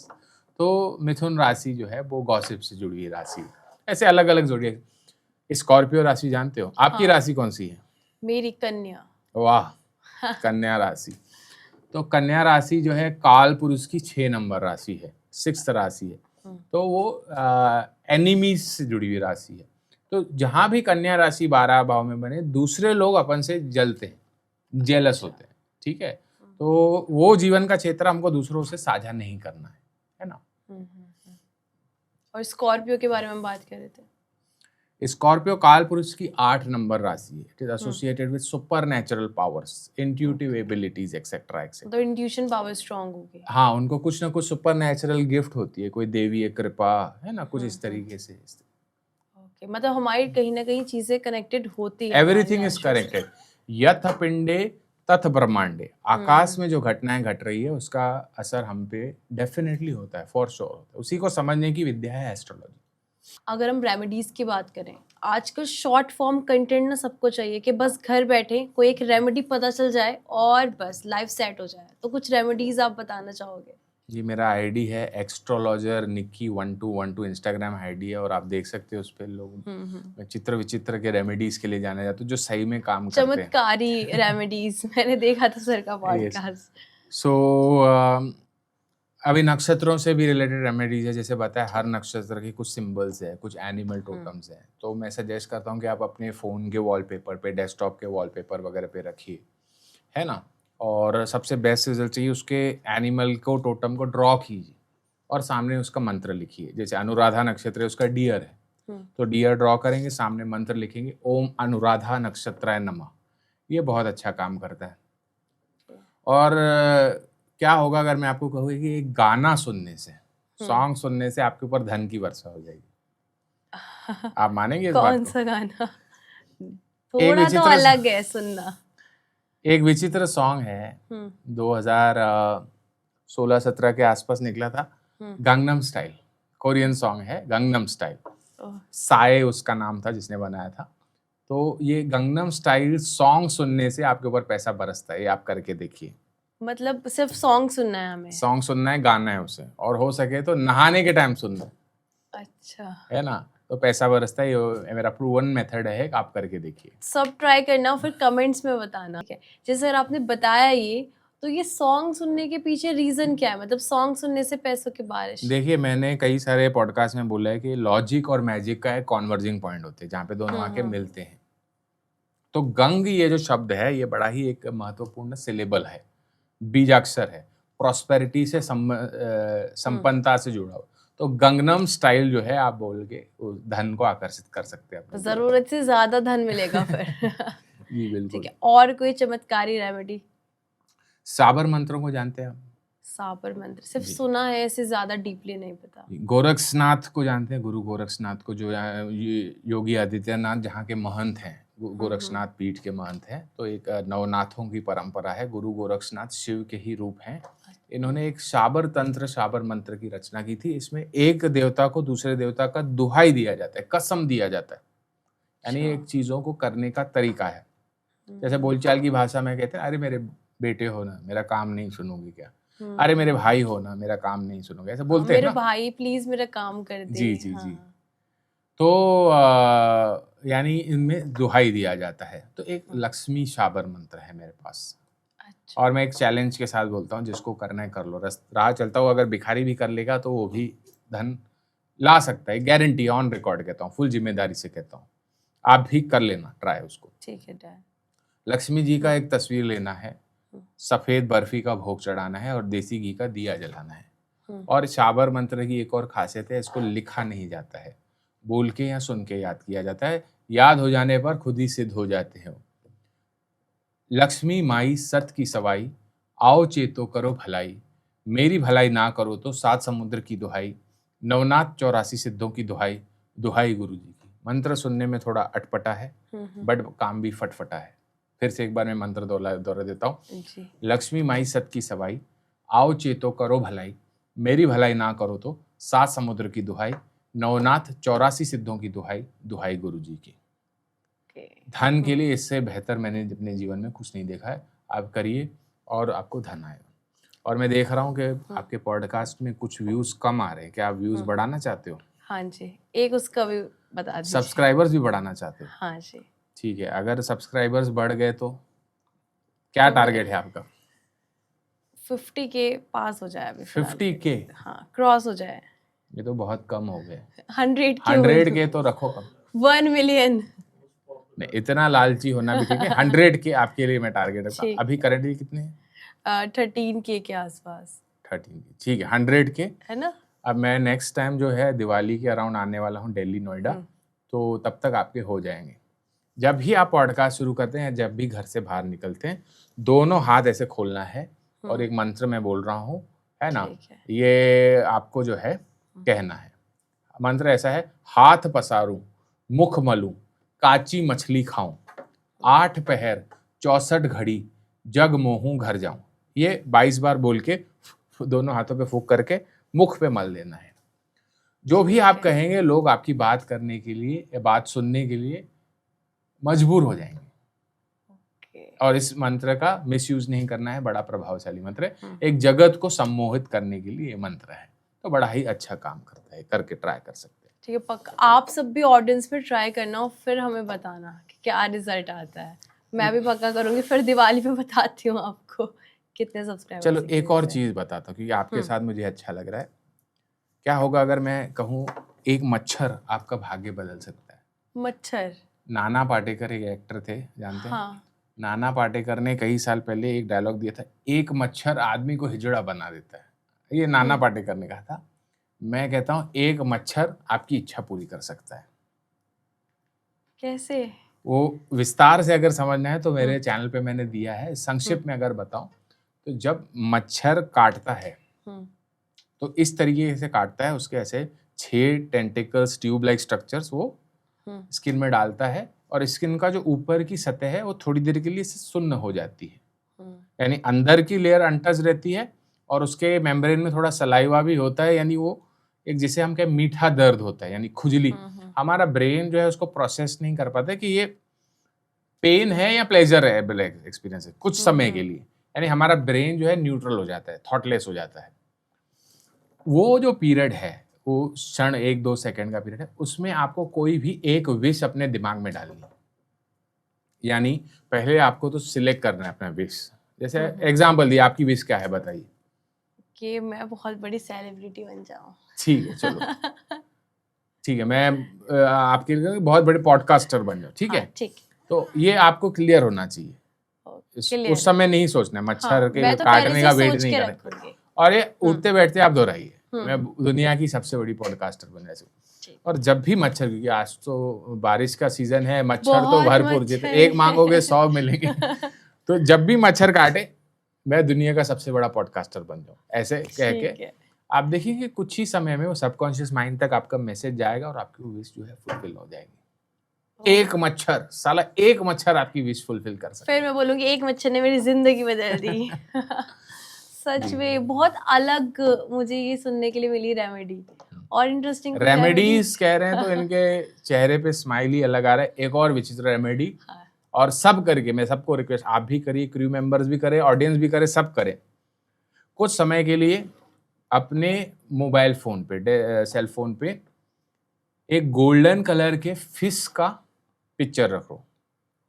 तो मिथुन राशि जो है वो गॉसिप से जुड़ी हुई राशि। ऐसे अलग अलग जोड़िए। स्कॉर्पियो राशि जानते हो? आपकी राशि कौन सी है? मेरी कन्या। वाह, कन्या राशि। तो कन्या राशि जो है काल पुरुष की 6 नंबर राशि है, 6th राशि है। तो वो एनिमीज से जुड़ी हुई राशि है। तो जहां भी कन्या राशि 12 भाव में बने, दूसरे लोग अपन से जलते हैं, जेलस होते हैं, ठीक है? तो वो जीवन का क्षेत्र हमको दूसरों से साझा नहीं करना है ना? और स्कॉर्पियो के बारे में बात कर रहे थे। स्कॉर्पियो काल पुरुष की 8 नंबर राशि है। It is associated with super natural powers, intuitive abilities etcetera etcetera. तो इंट्यूशन पावर स्ट्रांग होगी। हाँ, उनको कुछ ना कुछ सुपर नेचुरल गिफ्ट होती है, कोई देवी कृपा है ना, कुछ इस तरीके से। ओके, मतलब हमारी कहीं ना कहीं चीजें कनेक्टेड होती है। Everything is connected. यथ पिंडे तथ ब्रह्मांडे। आकाश में जो घटनाएं घट रही है उसका असर हम पे डेफिनेटली होता है, फॉर श्योर होता है। उसी को समझने की विद्या है एस्ट्रोलॉजी। अगर हम रेमेडीज की बात करें, आजकल शॉर्ट फॉर्म कंटेंट ना सबको चाहिए कि बस घर बैठे कोई एक रेमेडी पता चल जाए और बस लाइफ सेट हो जाए। तो कुछ रेमेडीज आप बताना चाहोगे? जी, मेरा आईडी है एक्स्ट्रोलॉजर निक्की 1212, इंस्टाग्राम आईडी है, और आप देख सकते हो उस पर लोग चित्र विचित्र के रेमेडीज के लिए जाने जाते हैं जो सही में काम करते हैं। चमत्कारी रेमेडीज मैंने देखा था सर का पॉडकास्ट। सो अभी नक्षत्रों से भी रिलेटेड रेमेडीज है। जैसे बताया, हर नक्षत्र के कुछ सिंबल्स है, कुछ एनिमल टोटम्स हैं। तो मैं सजेस्ट करता हूँ कि आप अपने फ़ोन के वॉलपेपर पे, डेस्कटॉप के वॉलपेपर वगैरह पे रखिए, है ना? और सबसे बेस्ट रिजल्ट चाहिए, उसके एनिमल को, टोटम को ड्रॉ कीजिए और सामने उसका मंत्र लिखिए। जैसे अनुराधा नक्षत्र है, उसका डियर है, तो डियर ड्रॉ करेंगे, सामने मंत्र लिखेंगे, ओम अनुराधा नक्षत्राय नमः। ये बहुत अच्छा काम करता है। और क्या होगा अगर मैं आपको कहूँ कि एक गाना सुनने से, सॉन्ग सुनने से आपके ऊपर धन की वर्षा हो जाएगी। आप मानेंगे इस बात को? कौन सा गाना? थोड़ा तो अलग है सुनना। एक विचित्र सॉन्ग है, 2016-17 के आसपास निकला था, गंगनम स्टाइल। कोरियन सॉन्ग है, गंगनम स्टाइल। साए उसका नाम था जिसने बनाया था। तो ये गंगनम स्टाइल सॉन्ग सुनने से आपके ऊपर पैसा बरसता है। ये आप करके देखिए। मतलब सिर्फ सॉन्ग सुनना है हमें? सॉन्ग सुनना है, गाना है उसे, और हो सके तो नहाने के टाइम सुनना। अच्छा, है ना? तो पैसा बरसता है। ये मेरा प्रूवन मेथड है, आप करके देखिए। सब ट्राई करना, फिर कमेंट्स में बताना। जैसे सर आपने बताया ये, तो ये सॉन्ग सुनने के पीछे रीजन क्या है? मतलब सॉन्ग सुनने से पैसों की बारिश? देखिए, मैंने कई सारे पॉडकास्ट में बोला है कि लॉजिक और मैजिक का एक कॉन्वर्जिंग पॉइंट होते हैं, जहाँ पे दोनों आके मिलते हैं। तो गंग, ये जो शब्द है, ये बड़ा ही एक महत्वपूर्ण सिलेबल है, बीजाक्षर है, प्रॉस्पेरिटी से संपन्नता से जुड़ा हुआ। तो गंगनम स्टाइल जो है, आप बोल के धन को आकर्षित कर सकते हैं। जरूरत से ज्यादा धन मिलेगा फिर। जी बिल्कुल। ठीक है, और कोई चमत्कारी रेमेडी? साबर मंत्रों को जानते हैं आप? साबर मंत्र सिर्फ सुना है, ऐसे ज्यादा डीपली नहीं पता। गोरक्षनाथ को जानते हैं? गुरु गोरक्षनाथ को, जो योगी आदित्यनाथ जहाँ के महंत हैं, गोरक्षनाथ पीठ के महंत हैं। तो एक नवनाथों की परंपरा है। गुरु गोरक्षनाथ शिव के ही रूप हैं। इन्होंने एक शाबर तंत्र, शाबर मंत्र की रचना की थी। इसमें एक देवता को दूसरे देवता का दुहाई दिया जाता है, कसम दिया जाता है, यानी एक चीजों को करने का तरीका है। जैसे बोलचाल की भाषा में कहते हैं, अरे मेरे बेटे हो ना, मेरा काम नहीं सुनोगी क्या? अरे मेरे भाई हो ना, मेरा काम नहीं सुनोगे, ऐसे बोलते हैं मेरे ना। भाई प्लीज मेरा काम कर दे। जी जी जी। हाँ। तो यानी इनमें दुहाई दिया जाता है। तो एक लक्ष्मी शाबर मंत्र है मेरे पास, अच्छा। और मैं एक चैलेंज के साथ बोलता हूँ, जिसको करना है कर लो। राह चलता हूँ, अगर भिखारी भी कर लेगा तो वो भी धन ला सकता है, गारंटी, ऑन रिकॉर्ड कहता हूँ, फुल जिम्मेदारी से कहता हूँ। आप भी कर लेना ट्राई उसको। ठीक है डन। लक्ष्मी जी का एक तस्वीर लेना है, सफेद बर्फी का भोग चढ़ाना है और देसी घी का दिया जलाना है। और शाबर मंत्र की एक और खासियत है, इसको लिखा नहीं जाता है, बोल के या सुन के याद किया जाता है। याद हो जाने पर खुद ही सिद्ध हो जाते हैं। लक्ष्मी माई सत की सवाई, आओ चेतो करो भलाई, मेरी भलाई ना करो तो सात समुद्र की दुहाई, नवनाथ 84 सिद्धों की दुहाई, दुहाई गुरु जी की। मंत्र सुनने में थोड़ा अटपटा है, बट काम भी फटफटा है। फिर से एक बार मैं मंत्र दोहरा देता हूँ। लक्ष्मी माई सत की सवाई, आओ चेतो करो भलाई, मेरी भलाई ना करो तो सात समुद्र की दुहाई, नवनाथ 84 सिद्धों की दुहाई, दुहाई गुरु जी की। धन के लिए इससे बेहतर मैंने अपने जीवन में कुछ नहीं देखा है। आप करिए और आपको धन आएगा। और मैं देख रहा हूँ कि आपके पॉडकास्ट में कुछ व्यूज कम आ रहे हैं। क्या आप व्यूज बढ़ाना चाहते हो? हाँ जी, एक उसका भी बता दीजिए। सब्सक्राइबर्स भी बढ़ाना चाहते हो? हाँ जी। ठीक है, अगर सब्सक्राइबर्स बढ़ गए तो क्या टारगेट है आपका? 50 के पास हो जाए अभी। 50K? हाँ, क्रॉस हो जाए। ये तो बहुत कम हो गए। 100K तो रखो कम। 1 मिलियन। नहीं, इतना लालची होना भी ठीक है। 100K आपके लिए मैं टारगेट रखता हूँ। ठीक। अभी करंटली कितने हैं? 13K के आसपास। 13K, ठीक है। 100K है ना? अब मैं नेक्स्ट टाइम जो है दिवाली के अराउंड आने वाला हूँ दिल्ली, नोएडा, तो तब तक आपके हो जाएंगे। जब भी आप पॉडकास्ट शुरू करते हैं, जब भी घर से बाहर निकलते हैं, दोनों हाथ ऐसे खोलना है और एक मंत्र मैं बोल रहा हूँ, है ना, ये आपको जो है कहना है। मंत्र ऐसा है, हाथ पसारूं, मुख मलूं, काची मछली खाऊं, 8 पहर 64 घड़ी, जग मोहूं घर जाऊं। ये 22 बार बोल के दोनों हाथों पे फूंक करके मुख पे मल देना है। जो भी आप कहेंगे, लोग आपकी बात करने के लिए या बात सुनने के लिए मजबूर हो जाएंगे। और इस मंत्र का मिसयूज नहीं करना है, बड़ा प्रभावशाली मंत्र है। एक जगत को सम्मोहित करने के लिए ये मंत्र है, तो बड़ा ही अच्छा काम करता है। करके ट्राई कर सकते हैं। ठीक है, पक्का आप सब भी ऑडियंस पे ट्राई करना और फिर हमें बताना कि क्या रिजल्ट आता है। मैं भी पक्का करूंगी, फिर दिवाली पे बताती हूँ आपको कितने सब्सक्राइबर्स। चलो एक और चीज बताता हूँ, क्योंकि आपके साथ मुझे अच्छा लग रहा है। क्या होगा अगर मैं कहूँ एक मच्छर आपका भाग्य बदल सकता है? मच्छर? नाना पाटेकर एक एक्टर थे, जानते हैं? हाँ। नाना पाटेकर ने कई साल पहले एक डायलॉग दिया था, एक मच्छर आदमी को हिजड़ा बना देता है। ये नाना पाटेकर ने कहा था। मैं कहता हूँ एक मच्छर आपकी इच्छा पूरी कर सकता है। कैसे? वो विस्तार से अगर समझना है तो मेरे चैनल पे मैंने दिया है। संक्षिप्त में अगर बताऊं तो जब मच्छर काटता है तो इस तरीके से काटता है, उसके ऐसे 6 टेंटिकल्स, ट्यूब लाइक स्ट्रक्चर्स वो स्किन में डालता है, और स्किन का जो ऊपर की सतह है वो थोड़ी देर के लिए सुन्न हो जाती है। यानी अंदर की लेयर अनटच रहती है और उसके मेम्ब्रेन में थोड़ा सलाइवा भी होता है, यानी वो एक जिसे हम कहें मीठा दर्द होता है, यानी खुजली। हमारा ब्रेन जो है उसको प्रोसेस नहीं कर पाता कि ये पेन है या प्लेजर है, एक्सपीरियंस है, कुछ समय के लिए। यानी हमारा ब्रेन जो है न्यूट्रल हो जाता है, थॉटलेस हो जाता है। वो जो पीरियड है, वो क्षण 1-2 सेकंड का पीरियड है, उसमें आपको कोई भी एक विश अपने दिमाग में डालनी है। यानी पहले आपको तो सिलेक्ट करना है अपना विश। जैसे एग्जांपल दिया, आपकी विश क्या है बताइए? कि मैं बहुत बड़ी सेलिब्रिटी बन जाऊं। ठीक है, चलो ठीक है, मैं आपके लिए बहुत बड़े पॉडकास्टर बन जाऊं। ठीक है, ठीक। तो ये आपको क्लियर होना चाहिए। उस समय नहीं सोचना है, मच्छर के काटने का वेट नहीं करना। और ये उठते बैठते आप दोहराइए, मैं दुनिया की सबसे बड़ी पॉडकास्टर बन जाऊं। और जब भी मच्छर, क्योंकि आज तो बारिश का सीजन है, मच्छर तो भरपूर, जितने एक मांगोगे 100 मिलेंगे। तो जब भी मच्छर काटे, मैं दुनिया का सबसे बड़ा पॉडकास्टर बन जाऊं, ऐसे कह के आप देखिए कुछ ही समय में वो सबकॉन्शियस माइंड तक आपका मैसेज जाएगा और आपकी विश जो है फुलफिल हो जाएगी। एक मच्छर, साला एक मच्छर आपकी विश फुलफिल कर सकता है। फिर मैं बोलूंगी एक मच्छर ने मेरी जिंदगी बदल दी। सच में बहुत अलग मुझे ये सुनने के लिए मिली रेमेडी। और इंटरेस्टिंग रेमेडीज कह रहे हैं तो इनके चेहरे पे स्माइल ही अलग आ रहा है। एक और विचित्र रेमेडी, और सब करके मैं सबको रिक्वेस्ट, आप भी करिए, क्रू मेंबर्स भी करें, ऑडियंस भी करे, सब करें। कुछ समय के लिए अपने मोबाइल फ़ोन पे सेल फ़ोन पे एक गोल्डन कलर के फिश का पिक्चर रखो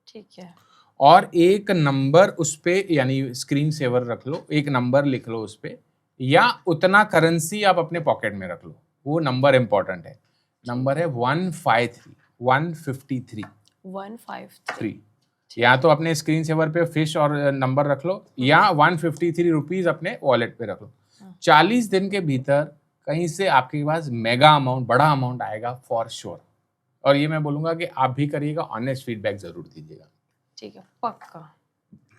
ठीक है। और एक नंबर उस पे यानी स्क्रीन सेवर रख लो, एक नंबर लिख लो उस पे या उतना करेंसी आप अपने पॉकेट में रख लो, वो नंबर इम्पोर्टेंट है। नंबर है 153 153 या तो अपने स्क्रीन सेवर पे फिश और नंबर रख लो या 153 रुपीज अपने वॉलेट पे रख लो। 40 दिन के भीतर कहीं से आपके पास मेगा अमाउंट, बड़ा अमाउंट आएगा फॉर श्योर। और ये मैं बोलूंगा कि आप भी करिएगा, ऑनेस्ट फीडबैक जरूर दीजिएगा। ठीक है, पक्का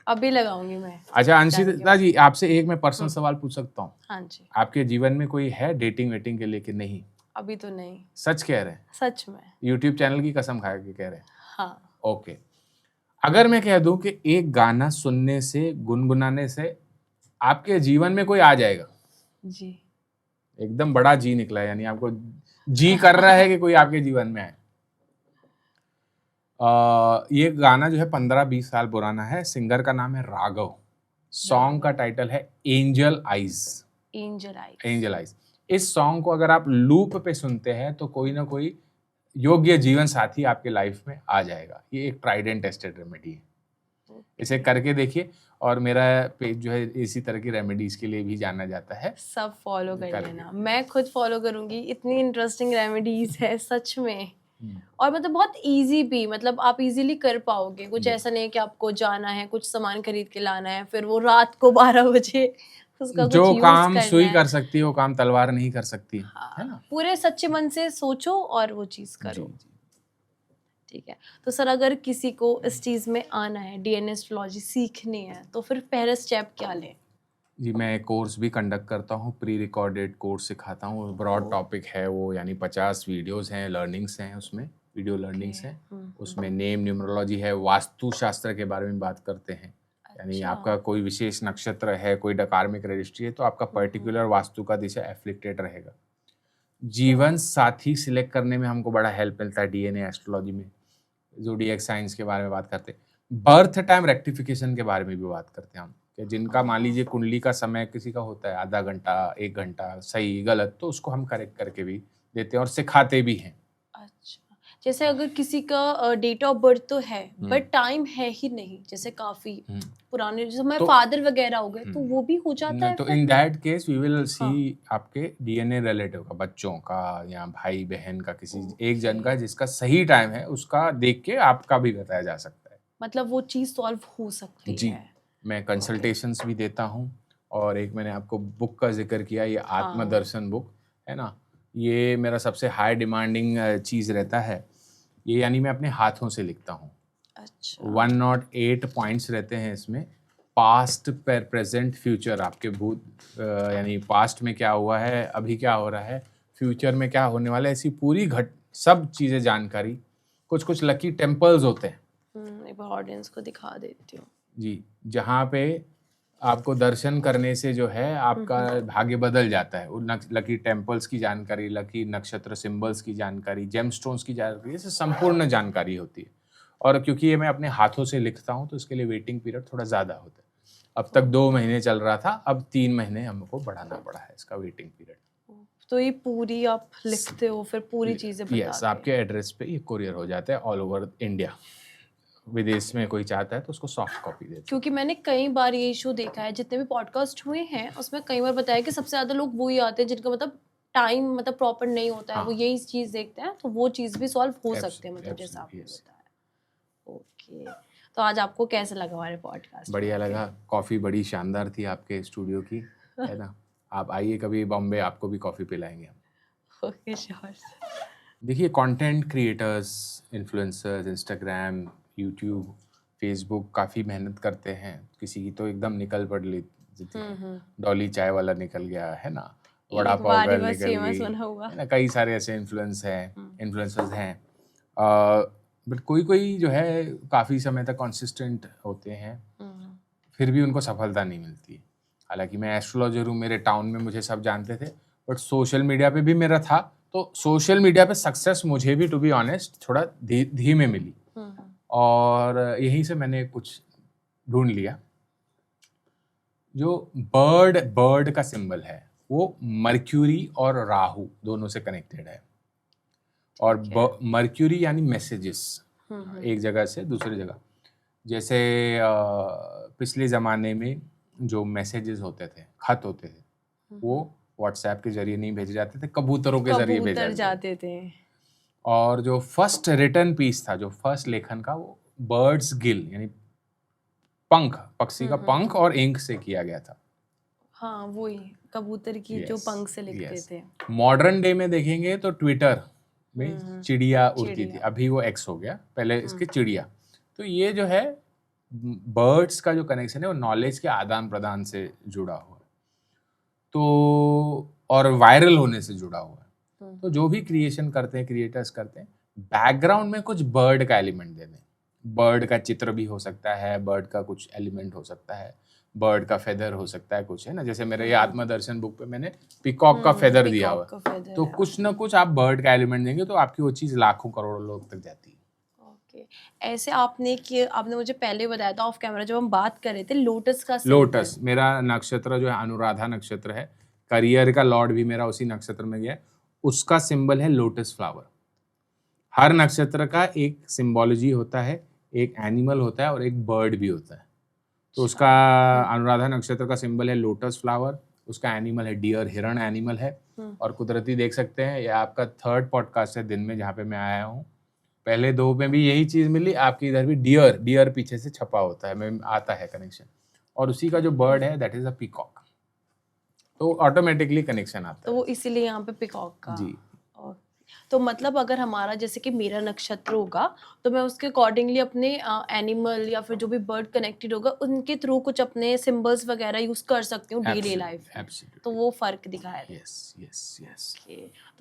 अभी लगाऊंगी मैं। अच्छा अंशिता जी, आपसे एक मैं पर्सनल सवाल पूछ सकता हूँ? हाँ जी। आपके जीवन में कोई है डेटिंग वेटिंग के लिए कि नहीं? अभी तो नहीं। सच कह रहे हैं? सच में। यूट्यूब चैनल की कसम खा के कह रहे हैं? हाँ। ओके। अगर मैं कह दूं कि एक गाना सुनने से, गुनगुनाने से आपके जीवन में कोई आ जाएगा, जी। एकदम बड़ा जी निकला है, यानी आपको जी कर रहा है कि कोई आपके जीवन में आए। ये गाना जो है 15-20 साल पुराना है, सिंगर का नाम है राघव, सॉन्ग का टाइटल है एंजल आइज। Angel eyes. इस सॉन्ग को अगर आप लूप पे सुनते हैं तो कोई ना कोई योग्य जीवन साथी आपके लाइफ में आ जाएगा। ये एक ट्राइड एंड टेस्टेड रेमेडी है, इसे करके देखिए। और मेरा पेज जो है इसी तरह की रेमेडीज के लिए भी जाना जाता है, सब फॉलो कर लेना, मैं खुद फॉलो करूंगी। इतनी इंटरेस्टिंग रेमेडीज है सच में, और मतलब बहुत इजी भी, मतलब आप इजीली कर पाओगे। कुछ ऐसा नहीं है कि आपको जाना है, कुछ सामान खरीद के लाना है, फिर वो रात को 12 बजे उसका जो कुछ काम यूज सुई करना कर है। सकती है वो काम तलवार नहीं कर सकती, हाँ, है ना? पूरे सच्चे मन से सोचो और वो चीज करो। जी, जी। ठीक है, तो सर अगर किसी को इस चीज में आना है, डीएनए एस्ट्रोलॉजी सीखनी है, तो फिर पहला स्टेप क्या लें? जी, मैं एक कोर्स भी कंडक्ट करता हूँ, प्री रिकॉर्डेड कोर्स सिखाता हूँ। ब्रॉड टॉपिक है वो, यानी 50 वीडियोस हैं, लर्निंग्स हैं उसमें, वीडियो लर्निंग्स हैं। उसमें नेम न्यूमरोलॉजी है, वास्तु शास्त्र के बारे में बात करते हैं। यानी आपका कोई विशेष नक्षत्र है, कोई कार्मिक रजिस्ट्री है, तो आपका पर्टिकुलर वास्तु का दिशा एफ्लिक्टेड रहेगा। जीवन साथी सिलेक्ट करने में हमको बड़ा हेल्प मिलता है डीएनए एस्ट्रोलॉजी में। ज़ोडिएक साइंस के बारे में बात करते हैं, बर्थ टाइम रेक्टिफिकेशन के बारे में भी बात करते हैं हम, कि जिनका मान लीजिए कुंडली का समय किसी का होता है आधा घंटा, 1 घंटा, सही गलत, तो उसको हम करेक्ट करके भी देते हैं और सिखाते भी हैं। अच्छा, जैसे अगर किसी का डेट ऑफ बर्थ तो है बट टाइम है ही नहीं, जैसे काफी पुराने जैसे मैं फादर वगैरह हो गए, तो वो भी हो जाता है? तो in that case we will see आपके डीएनए रिलेटिव का, बच्चों का या भाई बहन का, किसी एक जन का जिसका सही टाइम है, उसका देख के आपका भी बताया जा सकता है। मतलब वो चीज सॉल्व हो सकती जी, है। मैं कंसल्टेशंस भी देता हूँ। और एक मैंने आपको बुक का जिक्र किया, ये आत्मदर्शन बुक है ना, ये मेरा सबसे हाई डिमांडिंग चीज़ रहता है। ये यानी मैं अपने हाथों से लिखता हूँ। अच्छा। 108 पॉइंट्स रहते हैं इसमें, पास्ट, प्रेजेंट, फ्यूचर। आपके भूत यानी पास्ट में क्या हुआ है, अभी क्या हो रहा है, फ्यूचर में क्या होने वाला है, ऐसी पूरी सब चीज़ें जानकारी। कुछ कुछ लकी टेम्पल्स होते हैं, एक बार ऑडियंस को दिखा देती हूँ जी, जहाँ पे आपको दर्शन करने से जो है आपका भाग्य बदल जाता है। उन लकी टेम्पल्स की जानकारी, लकी नक्षत्र सिंबल्स की जानकारी, जेमस्टोन्स की जानकारी, इससे संपूर्ण जानकारी होती है। और क्योंकि ये मैं अपने हाथों से लिखता हूँ तो इसके लिए वेटिंग पीरियड थोड़ा ज़्यादा होता है। अब तक 2 महीने चल रहा था, अब 3 महीने हमको बढ़ाना पड़ा है इसका वेटिंग पीरियड। तो ये पूरी आप लिखते हो, फिर पूरी चीजें बताते यस, आपके एड्रेस पे ये कोरियर हो जाता है ऑल ओवर इंडिया। विदेश में कोई चाहता है तो उसको सॉफ्ट कॉपी देते हैं। क्योंकि मैंने कई बार ये इशू देखा है, जितने भी पॉडकास्ट हुए हैं उसमें कई बार बताया कि सबसे ज्यादा लोग वही आते हैं जिनका मतलब टाइम मतलब प्रॉपर नहीं होता है, वो यही चीज देखते हैं, तो वो चीज भी सॉल्व हो सकते हैं, मतलब जैसा आपने बताया। ओके, तो आज आपको कैसा लगा हमारे पॉडकास्ट? बढ़िया लगा, कॉफ़ी बड़ी शानदार थी आपके स्टूडियो की, है ना? आप आइए कभी बॉम्बे, आपको भी कॉफ़ी पिलाएंगे हम। Okay, sure. देखिए, content creators, influencers, Instagram, YouTube, Facebook काफ़ी मेहनत करते हैं। किसी की तो एकदम निकल पड़ लेती है, डॉली चाय वाला निकल गया, है ना, वड़ा पाव गर्ल निकल गई, है ना, कई सारे ऐसे इन्फ्लुएंसर्स हैं। बट कोई कोई जो है काफ़ी समय तक कंसिस्टेंट होते हैं, फिर भी उनको सफलता नहीं मिलती। हालांकि मैं एस्ट्रोलॉजर हूँ, मेरे टाउन में मुझे सब जानते थे, बट सोशल मीडिया पे भी मेरा था, तो सोशल मीडिया पे सक्सेस मुझे भी टू बी ऑनेस्ट थोड़ा धीमे मिली, और यहीं से मैंने कुछ ढूंढ लिया। जो बर्ड का सिंबल है वो मर्क्यूरी और राहु दोनों से कनेक्टेड है। और मर्क्यूरी यानी मैसेजेस, एक जगह से दूसरी जगह। जैसे पिछले ज़माने में जो मैसेजेस होते थे, खत होते थे, वो व्हाट्सएप के जरिए नहीं भेजे जाते थे, कबूतरों के जरिए भेजे जाते थे। और जो फर्स्ट रिटन पीस था, जो फर्स्ट लेखन का, वो बर्ड्स गिल यानी पंख, पक्षी का पंख और इंक से किया गया था। हाँ, वही कबूतर की जो पंख से लिखते थे। मॉडर्न डे में देखेंगे तो ट्विटर में चिड़िया उड़ती थी, अभी वो एक्स हो गया, पहले इसके चिड़िया। तो ये जो है बर्ड्स का जो कनेक्शन है वो नॉलेज के आदान प्रदान से जुड़ा हुआ है, तो और वायरल होने से जुड़ा हुआ है। तो जो भी क्रिएशन करते हैं, क्रिएटर्स करते हैं, बैकग्राउंड में कुछ बर्ड का एलिमेंट दे दें। बर्ड का चित्र भी हो सकता है, बर्ड का कुछ एलिमेंट हो सकता है, बर्ड का फेदर हो सकता है, कुछ है ना। जैसे मेरे ये आत्मदर्शन बुक पे मैंने पिकॉक का फेदर दिया हुआ है, तो कुछ ना कुछ आप बर्ड का एलिमेंट देंगे तो आपकी वो चीज़ लाखों करोड़ों लोग तक जाती है। ऐसे आपने मुझे पहले बताया था ऑफ कैमरा, जब हम बात कर रहे थे, लोटस का लोटस मेरा नक्षत्र जो है अनुराधा नक्षत्र है, करियर का लॉर्ड भी मेरा उसी नक्षत्र में गया, उसका सिंबल है लोटस फ्लावर। हर नक्षत्र का एक सिंबोलॉजी होता है, एक एनिमल होता है और एक बर्ड भी होता है। तो उसका अनुराधा नक्षत्र का सिंबल है लोटस फ्लावर, उसका एनिमल है डियर, हिरण एनिमल है। और कुदरती देख सकते हैं, यह आपका 3rd पॉडकास्ट है दिन में जहाँ पे मैं आया हूँ। पहले 2 में भी यही चीज़ मिली, आपकी इधर भी डियर पीछे से छपा होता है, में आता है कनेक्शन। और उसी का जो बर्ड है दैट इज अ पीकॉक, तो ऑटोमेटिकली कनेक्शन आता है। तो वो इसीलिए यहाँ पे पीकॉक का जी। तो मतलब अगर हमारा जैसे कि मेरा नक्षत्र होगा तो मैं उसके अकॉर्डिंगली अपने एनिमल या फिर जो भी बर्ड कनेक्टेड होगा उनके थ्रू कुछ अपने सिंबल्स वगैरह यूज कर सकती हूँ डेली लाइफ में। तो वो फर्क दिखाया था। यस।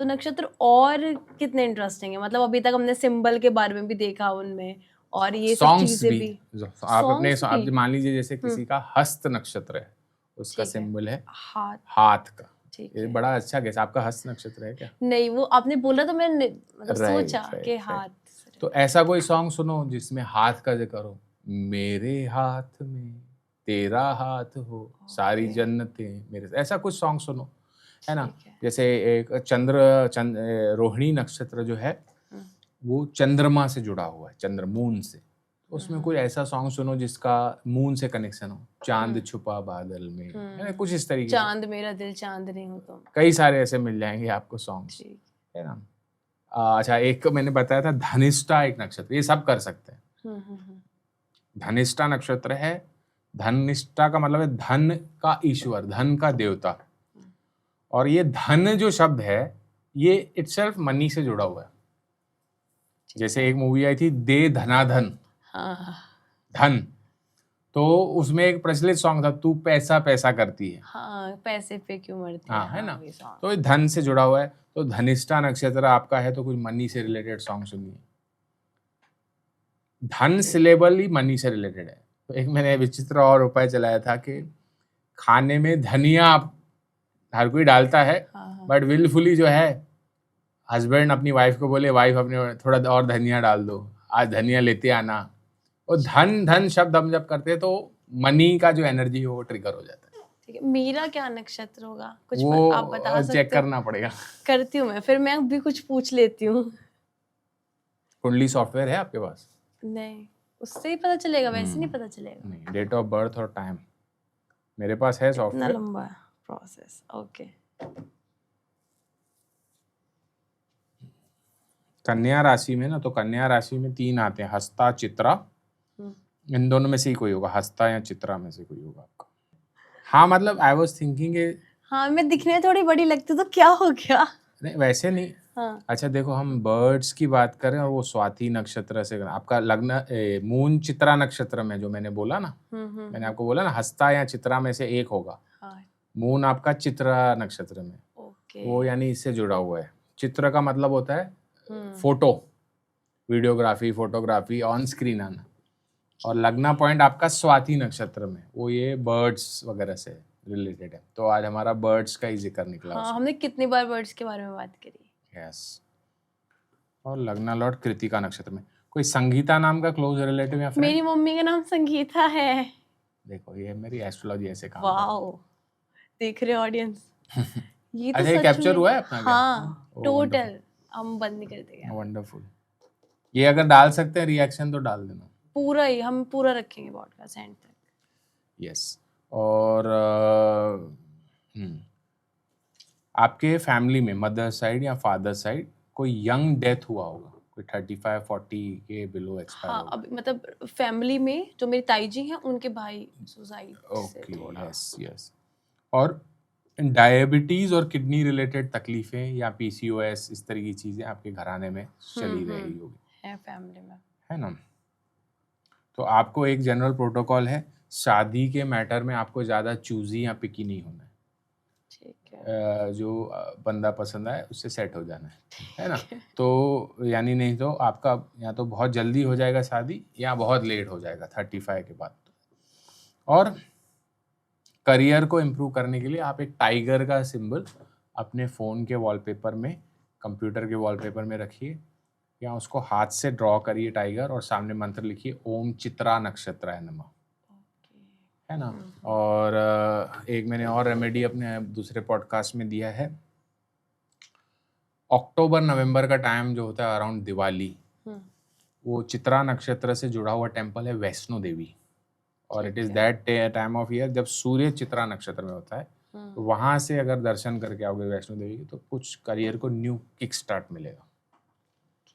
तो नक्षत्र और कितने इंटरेस्टिंग है, मतलब अभी तक हमने सिंबल के बारे में भी देखा उनमें, और ये सब चीजें भी आप अपने आप मान लीजिए जैसे किसी का हस्त नक्षत्र है, उसका सिंबल है हाथ का। ये बड़ा अच्छा गेस, आपका हस्त नक्षत्र है क्या? नहीं, वो आपने बोला तो मैंने मतलब सोचा कि हाथ। तो ऐसा कोई सॉन्ग सुनो जिसमें हाथ का जिक्र हो, मेरे हाथ में तेरा हाथ हो सारी जन्नतें मेरे, ऐसा कुछ सॉन्ग सुनो, है ना। जैसे एक रोहिणी नक्षत्र जो है वो चंद्रमा से जुड़ा हुआ है, चंद्र मून से। उसमें कोई ऐसा सॉन्ग सुनो जिसका मून से कनेक्शन हो, चांद छुपा बादल में, है ना, कुछ इस तरीके से। चांद मेरा दिल चांद नहीं हो तुम, कई सारे ऐसे मिल जाएंगे आपको सॉन्ग्स, है ना। अच्छा, एक मैंने बताया था धनिष्ठा एक नक्षत्र, ये सब कर सकते हैं। धनिष्ठा नक्षत्र है, धनिष्ठा का मतलब है धन का ईश्वर, धन का देवता। और ये धन जो शब्द है ये इटसेल्फ मनी से जुड़ा हुआ है। जैसे एक मूवी आई थी दे धनाधन, धन, तो उसमें एक प्रचलित सॉन्ग था, तू पैसा पैसा करती है, हाँ, पैसे पे क्यों मरती है ना। तो ये धन से जुड़ा हुआ है। तो धनिष्ठा नक्षत्र आपका है तो कुछ मनी से रिलेटेड सॉन्ग सुनिए। धन सिलेबल ही मनी से रिलेटेड है। तो एक मैंने विचित्र और उपाय चलाया था कि खाने में धनिया हर कोई डालता है, बट विलफुली जो है हस्बैंड अपनी वाइफ को बोले, वाइफ अपने थोड़ा और धनिया डाल दो, आज धनिया लेते आना। और धन शब्द हम जब करते हैं तो मनी का जो एनर्जी है वो ट्रिगर हो जाता है। ठीक है, मेरा क्या नक्षत्र होगा कुछ वो आप बता सकते हो? चेक करना पड़ेगा। करती हूँ मैं, फिर मैं भी कुछ पूछ लेती हूँ। कुंडली सॉफ्टवेयर है आपके पास? नहीं, उससे ही पता चलेगा, वैसे नहीं पता चलेगा। नहीं, डेट ऑफ बर्थ और टाइम मेरे पास है सॉफ्टवेयर। इतना लंबा प्रोसेस, ओके। कन्या राशि में ना, तो कन्या राशि में 3 आते हैं, हस्ता चित्रा, इन दोनों में से ही कोई होगा, हस्ता या चित्रा में से कोई होगा आपका। हाँ, मतलब आई वाज थिंकिंग, हाँ, मैं दिखने में थोड़ी बड़ी लगती तो क्या हो गया? नहीं वैसे नहीं। हाँ। अच्छा देखो, हम बर्ड्स की बात करें और वो स्वाति नक्षत्र से, आपका लग्न मून चित्रा नक्षत्र में, जो मैंने बोला ना, मैंने आपको बोला ना हस्ता या चित्रा में से एक होगा। मून आपका चित्रा नक्षत्र में, वो यानी इससे जुड़ा हुआ है। चित्र का मतलब होता है photo, videography, photography, on screen आना। और लगना पॉइंट आपका स्वाति नक्षत्र में, वो ये बर्ड्स वगैरह से रिलेटेड है। तो आज हमारा बर्ड्स का ही जिक्र निकला। हाँ, हमने कितनी बार बर्ड्स के बारे में बात करी। यस। और लगना लॉर्ड कृतिका नक्षत्र में कोई संगीता नाम का क्लोज रिलेटिव या फ्रेंड? मेरी मम्मी का नाम संगीता है। देखो ये मेरी एस्ट्रोलॉजी ऐसे काम वाओ, देख रहे ऑडियंस, ये तो अच्छा, ये सच कैप्चर में, हुआ है अपना क्या? हाँ Oh, टोटल, हम बंद नहीं करते क्या, वंडरफुल। ये अगर डाल सकते हैं रिएक्शन तो डाल देना। पूरा ही हम पूरा रखेंगे पॉडकास्ट एंड तक। यस। और आपके फैमिली में मदर साइड या फादर साइड कोई यंग डेथ हुआ होगा, कोई 35-40 के बिलो एक्सपायर हाँ होगा? अब मतलब फैमिली में जो मेरी ताई जी हैं उनके भाई सुसाइड से ओके, थोड़ा, यस यस। और डायबिटीज और किडनी रिलेटेड तकलीफें या पीसीओएस इस तरह की चीजें आपके घराने में चली रही होगी, है फैमिली में। है ना? तो आपको एक जनरल प्रोटोकॉल है, शादी के मैटर में आपको ज़्यादा चूजी या पिकी नहीं होना है। ठीक है, जो बंदा पसंद आए उससे सेट हो जाना है ना? तो यानी नहीं तो आपका या तो बहुत जल्दी हो जाएगा शादी या बहुत लेट हो जाएगा 35 के बाद। और करियर को इम्प्रूव करने के लिए आप एक टाइगर का सिंबल अपने फ़ोन के वॉलपेपर में, कंप्यूटर के वॉलपेपर में रखिए, या उसको हाथ से ड्रॉ करिए टाइगर और सामने मंत्र लिखिए ओम चित्रा नक्षत्राय नमः, है ना? और एक मैंने और रेमेडी अपने दूसरे पॉडकास्ट में दिया है, अक्टूबर नवंबर का टाइम जो होता है अराउंड दिवाली, वो चित्रा नक्षत्र से जुड़ा हुआ टेम्पल है वैष्णो देवी, और it is that time of year जब सूर्य चित्रा नक्षत्र में होता है, तो वहाँ से अगर दर्शन करके आओगे वैष्णो देवी के तो कुछ करियर को न्यू किक स्टार्ट मिलेगा,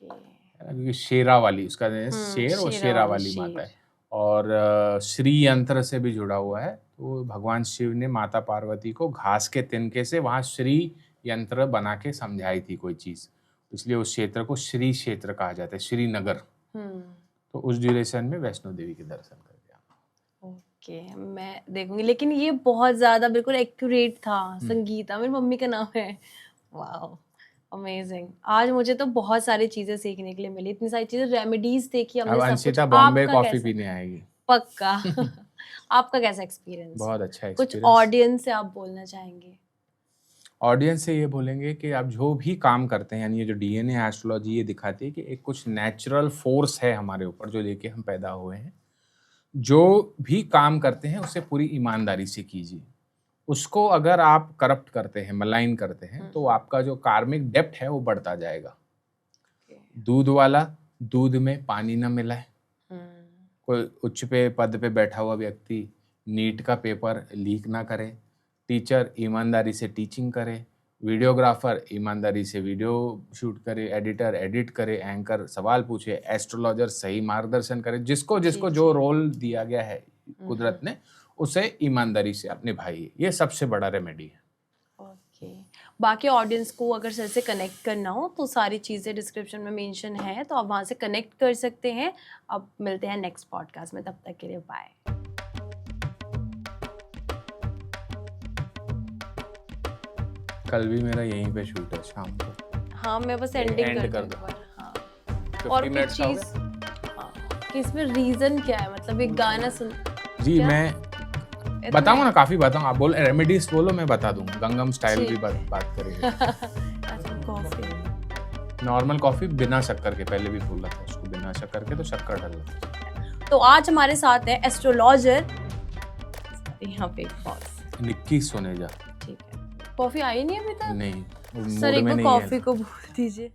क्योंकि शेरा वाली उसका शेर और शेरा वाली माता है, और श्री यंत्र से भी जुड़ा हुआ है। तो भगवान शिव ने माता पार्वती को घास के तिनके से वहाँ श्री यंत्र बना के समझाई थी कोई चीज़, इसलिए उस क्षेत्र को श्री क्षेत्र कहा जाता है, श्रीनगर। तो उस ड्यूरेशन में वैष्णो देवी के दर्शन करके आना। ओके, मैं देखूंगी, लेकिन ये बहुत ज्यादा बिल्कुल एक्यूरेट था। संगीता मेरी मम्मी का नाम है। Wow, amazing. आज मुझे तो बहुत सारी चीजें सीखने के लिए मिली, इतनी सारी चीजें, रेमेडीज देखी हमने, अब सब कुछ। अंशिता बॉम्बे आपका कॉफी कैसा? पीने आएगी। पक्का। आपका कैसा एक्सपीरियंस? बहुत अच्छा कुछ एक्सपीरियंस। ऑडियंस से आप बोलना चाहेंगे? ऑडियंस से ये बोलेंगे कि आप जो भी काम करते हैं, यानी ये जो डीएनए एस्ट्रोलॉजी ये दिखाती है कि एक कुछ नेचुरल फोर्स है हमारे ऊपर जो लेके हम पैदा हुए हैं, जो भी काम करते हैं उसे पूरी ईमानदारी से कीजिए। उसको अगर आप करप्ट करते हैं, मलाइन करते हैं, तो आपका जो कार्मिक डेप्थ है वो बढ़ता जाएगा। दूध वाला दूध में पानी न मिलाए। कोई उच्च पे पद पे बैठा हुआ व्यक्ति नीट का पेपर लीक ना करे। टीचर ईमानदारी से टीचिंग करे। वीडियोग्राफर ईमानदारी से वीडियो शूट करे। एडिटर एडिट करे। एंकर सवाल पूछे। एस्ट्रोलॉजर सही मार्गदर्शन करे। जिसको जिसको जो रोल दिया गया है कुदरत ने, उसे ईमानदारी से अपने भाई, ये सबसे बड़ा रेमेडी है। ओके, बाकी ऑडियंस को अगर सर से कनेक्ट करना हो तो सारी चीज़ें डिस्क्रिप्शन में मेंशन है, तो आप वहाँ से कनेक्ट कर सकते हैं। अब मिलते हैं नेक्स्ट पॉडकास्ट में, तब तक के लिए बाय। कल भी मेरा यहीं पे शूट है शाम को। हाँ, मैं बस एंडिंग end कर कर दूँ। दो। हाँ, 50 और कुछ मिनट्स हो चीज़, हाँ, कि इसमें रीज़न क्या है, मतलब एक गाना सुन। जी क्या? मैं बताऊँ ना, काफ़ी बताऊँ। आप बोल रेमेडीज बोलो, मैं बता दूँ। गंगम स्टाइल भी बात करेंगे। अच्छा, कॉफी, नॉर्मल कॉफ़ी बिना शक्कर के, पहले भी बोला था उसको बिना शक्कर के, तो शक्कर डालना। तो आज हमारे साथ है एस्ट्रोलॉजर, यहाँ पे बॉस निक्की सोनेजा। ठीक है। कॉफी आई नहीं अभी तक? नहीं, सर मूड एक में बार नहीं है। कॉफी को बोल दीजिए।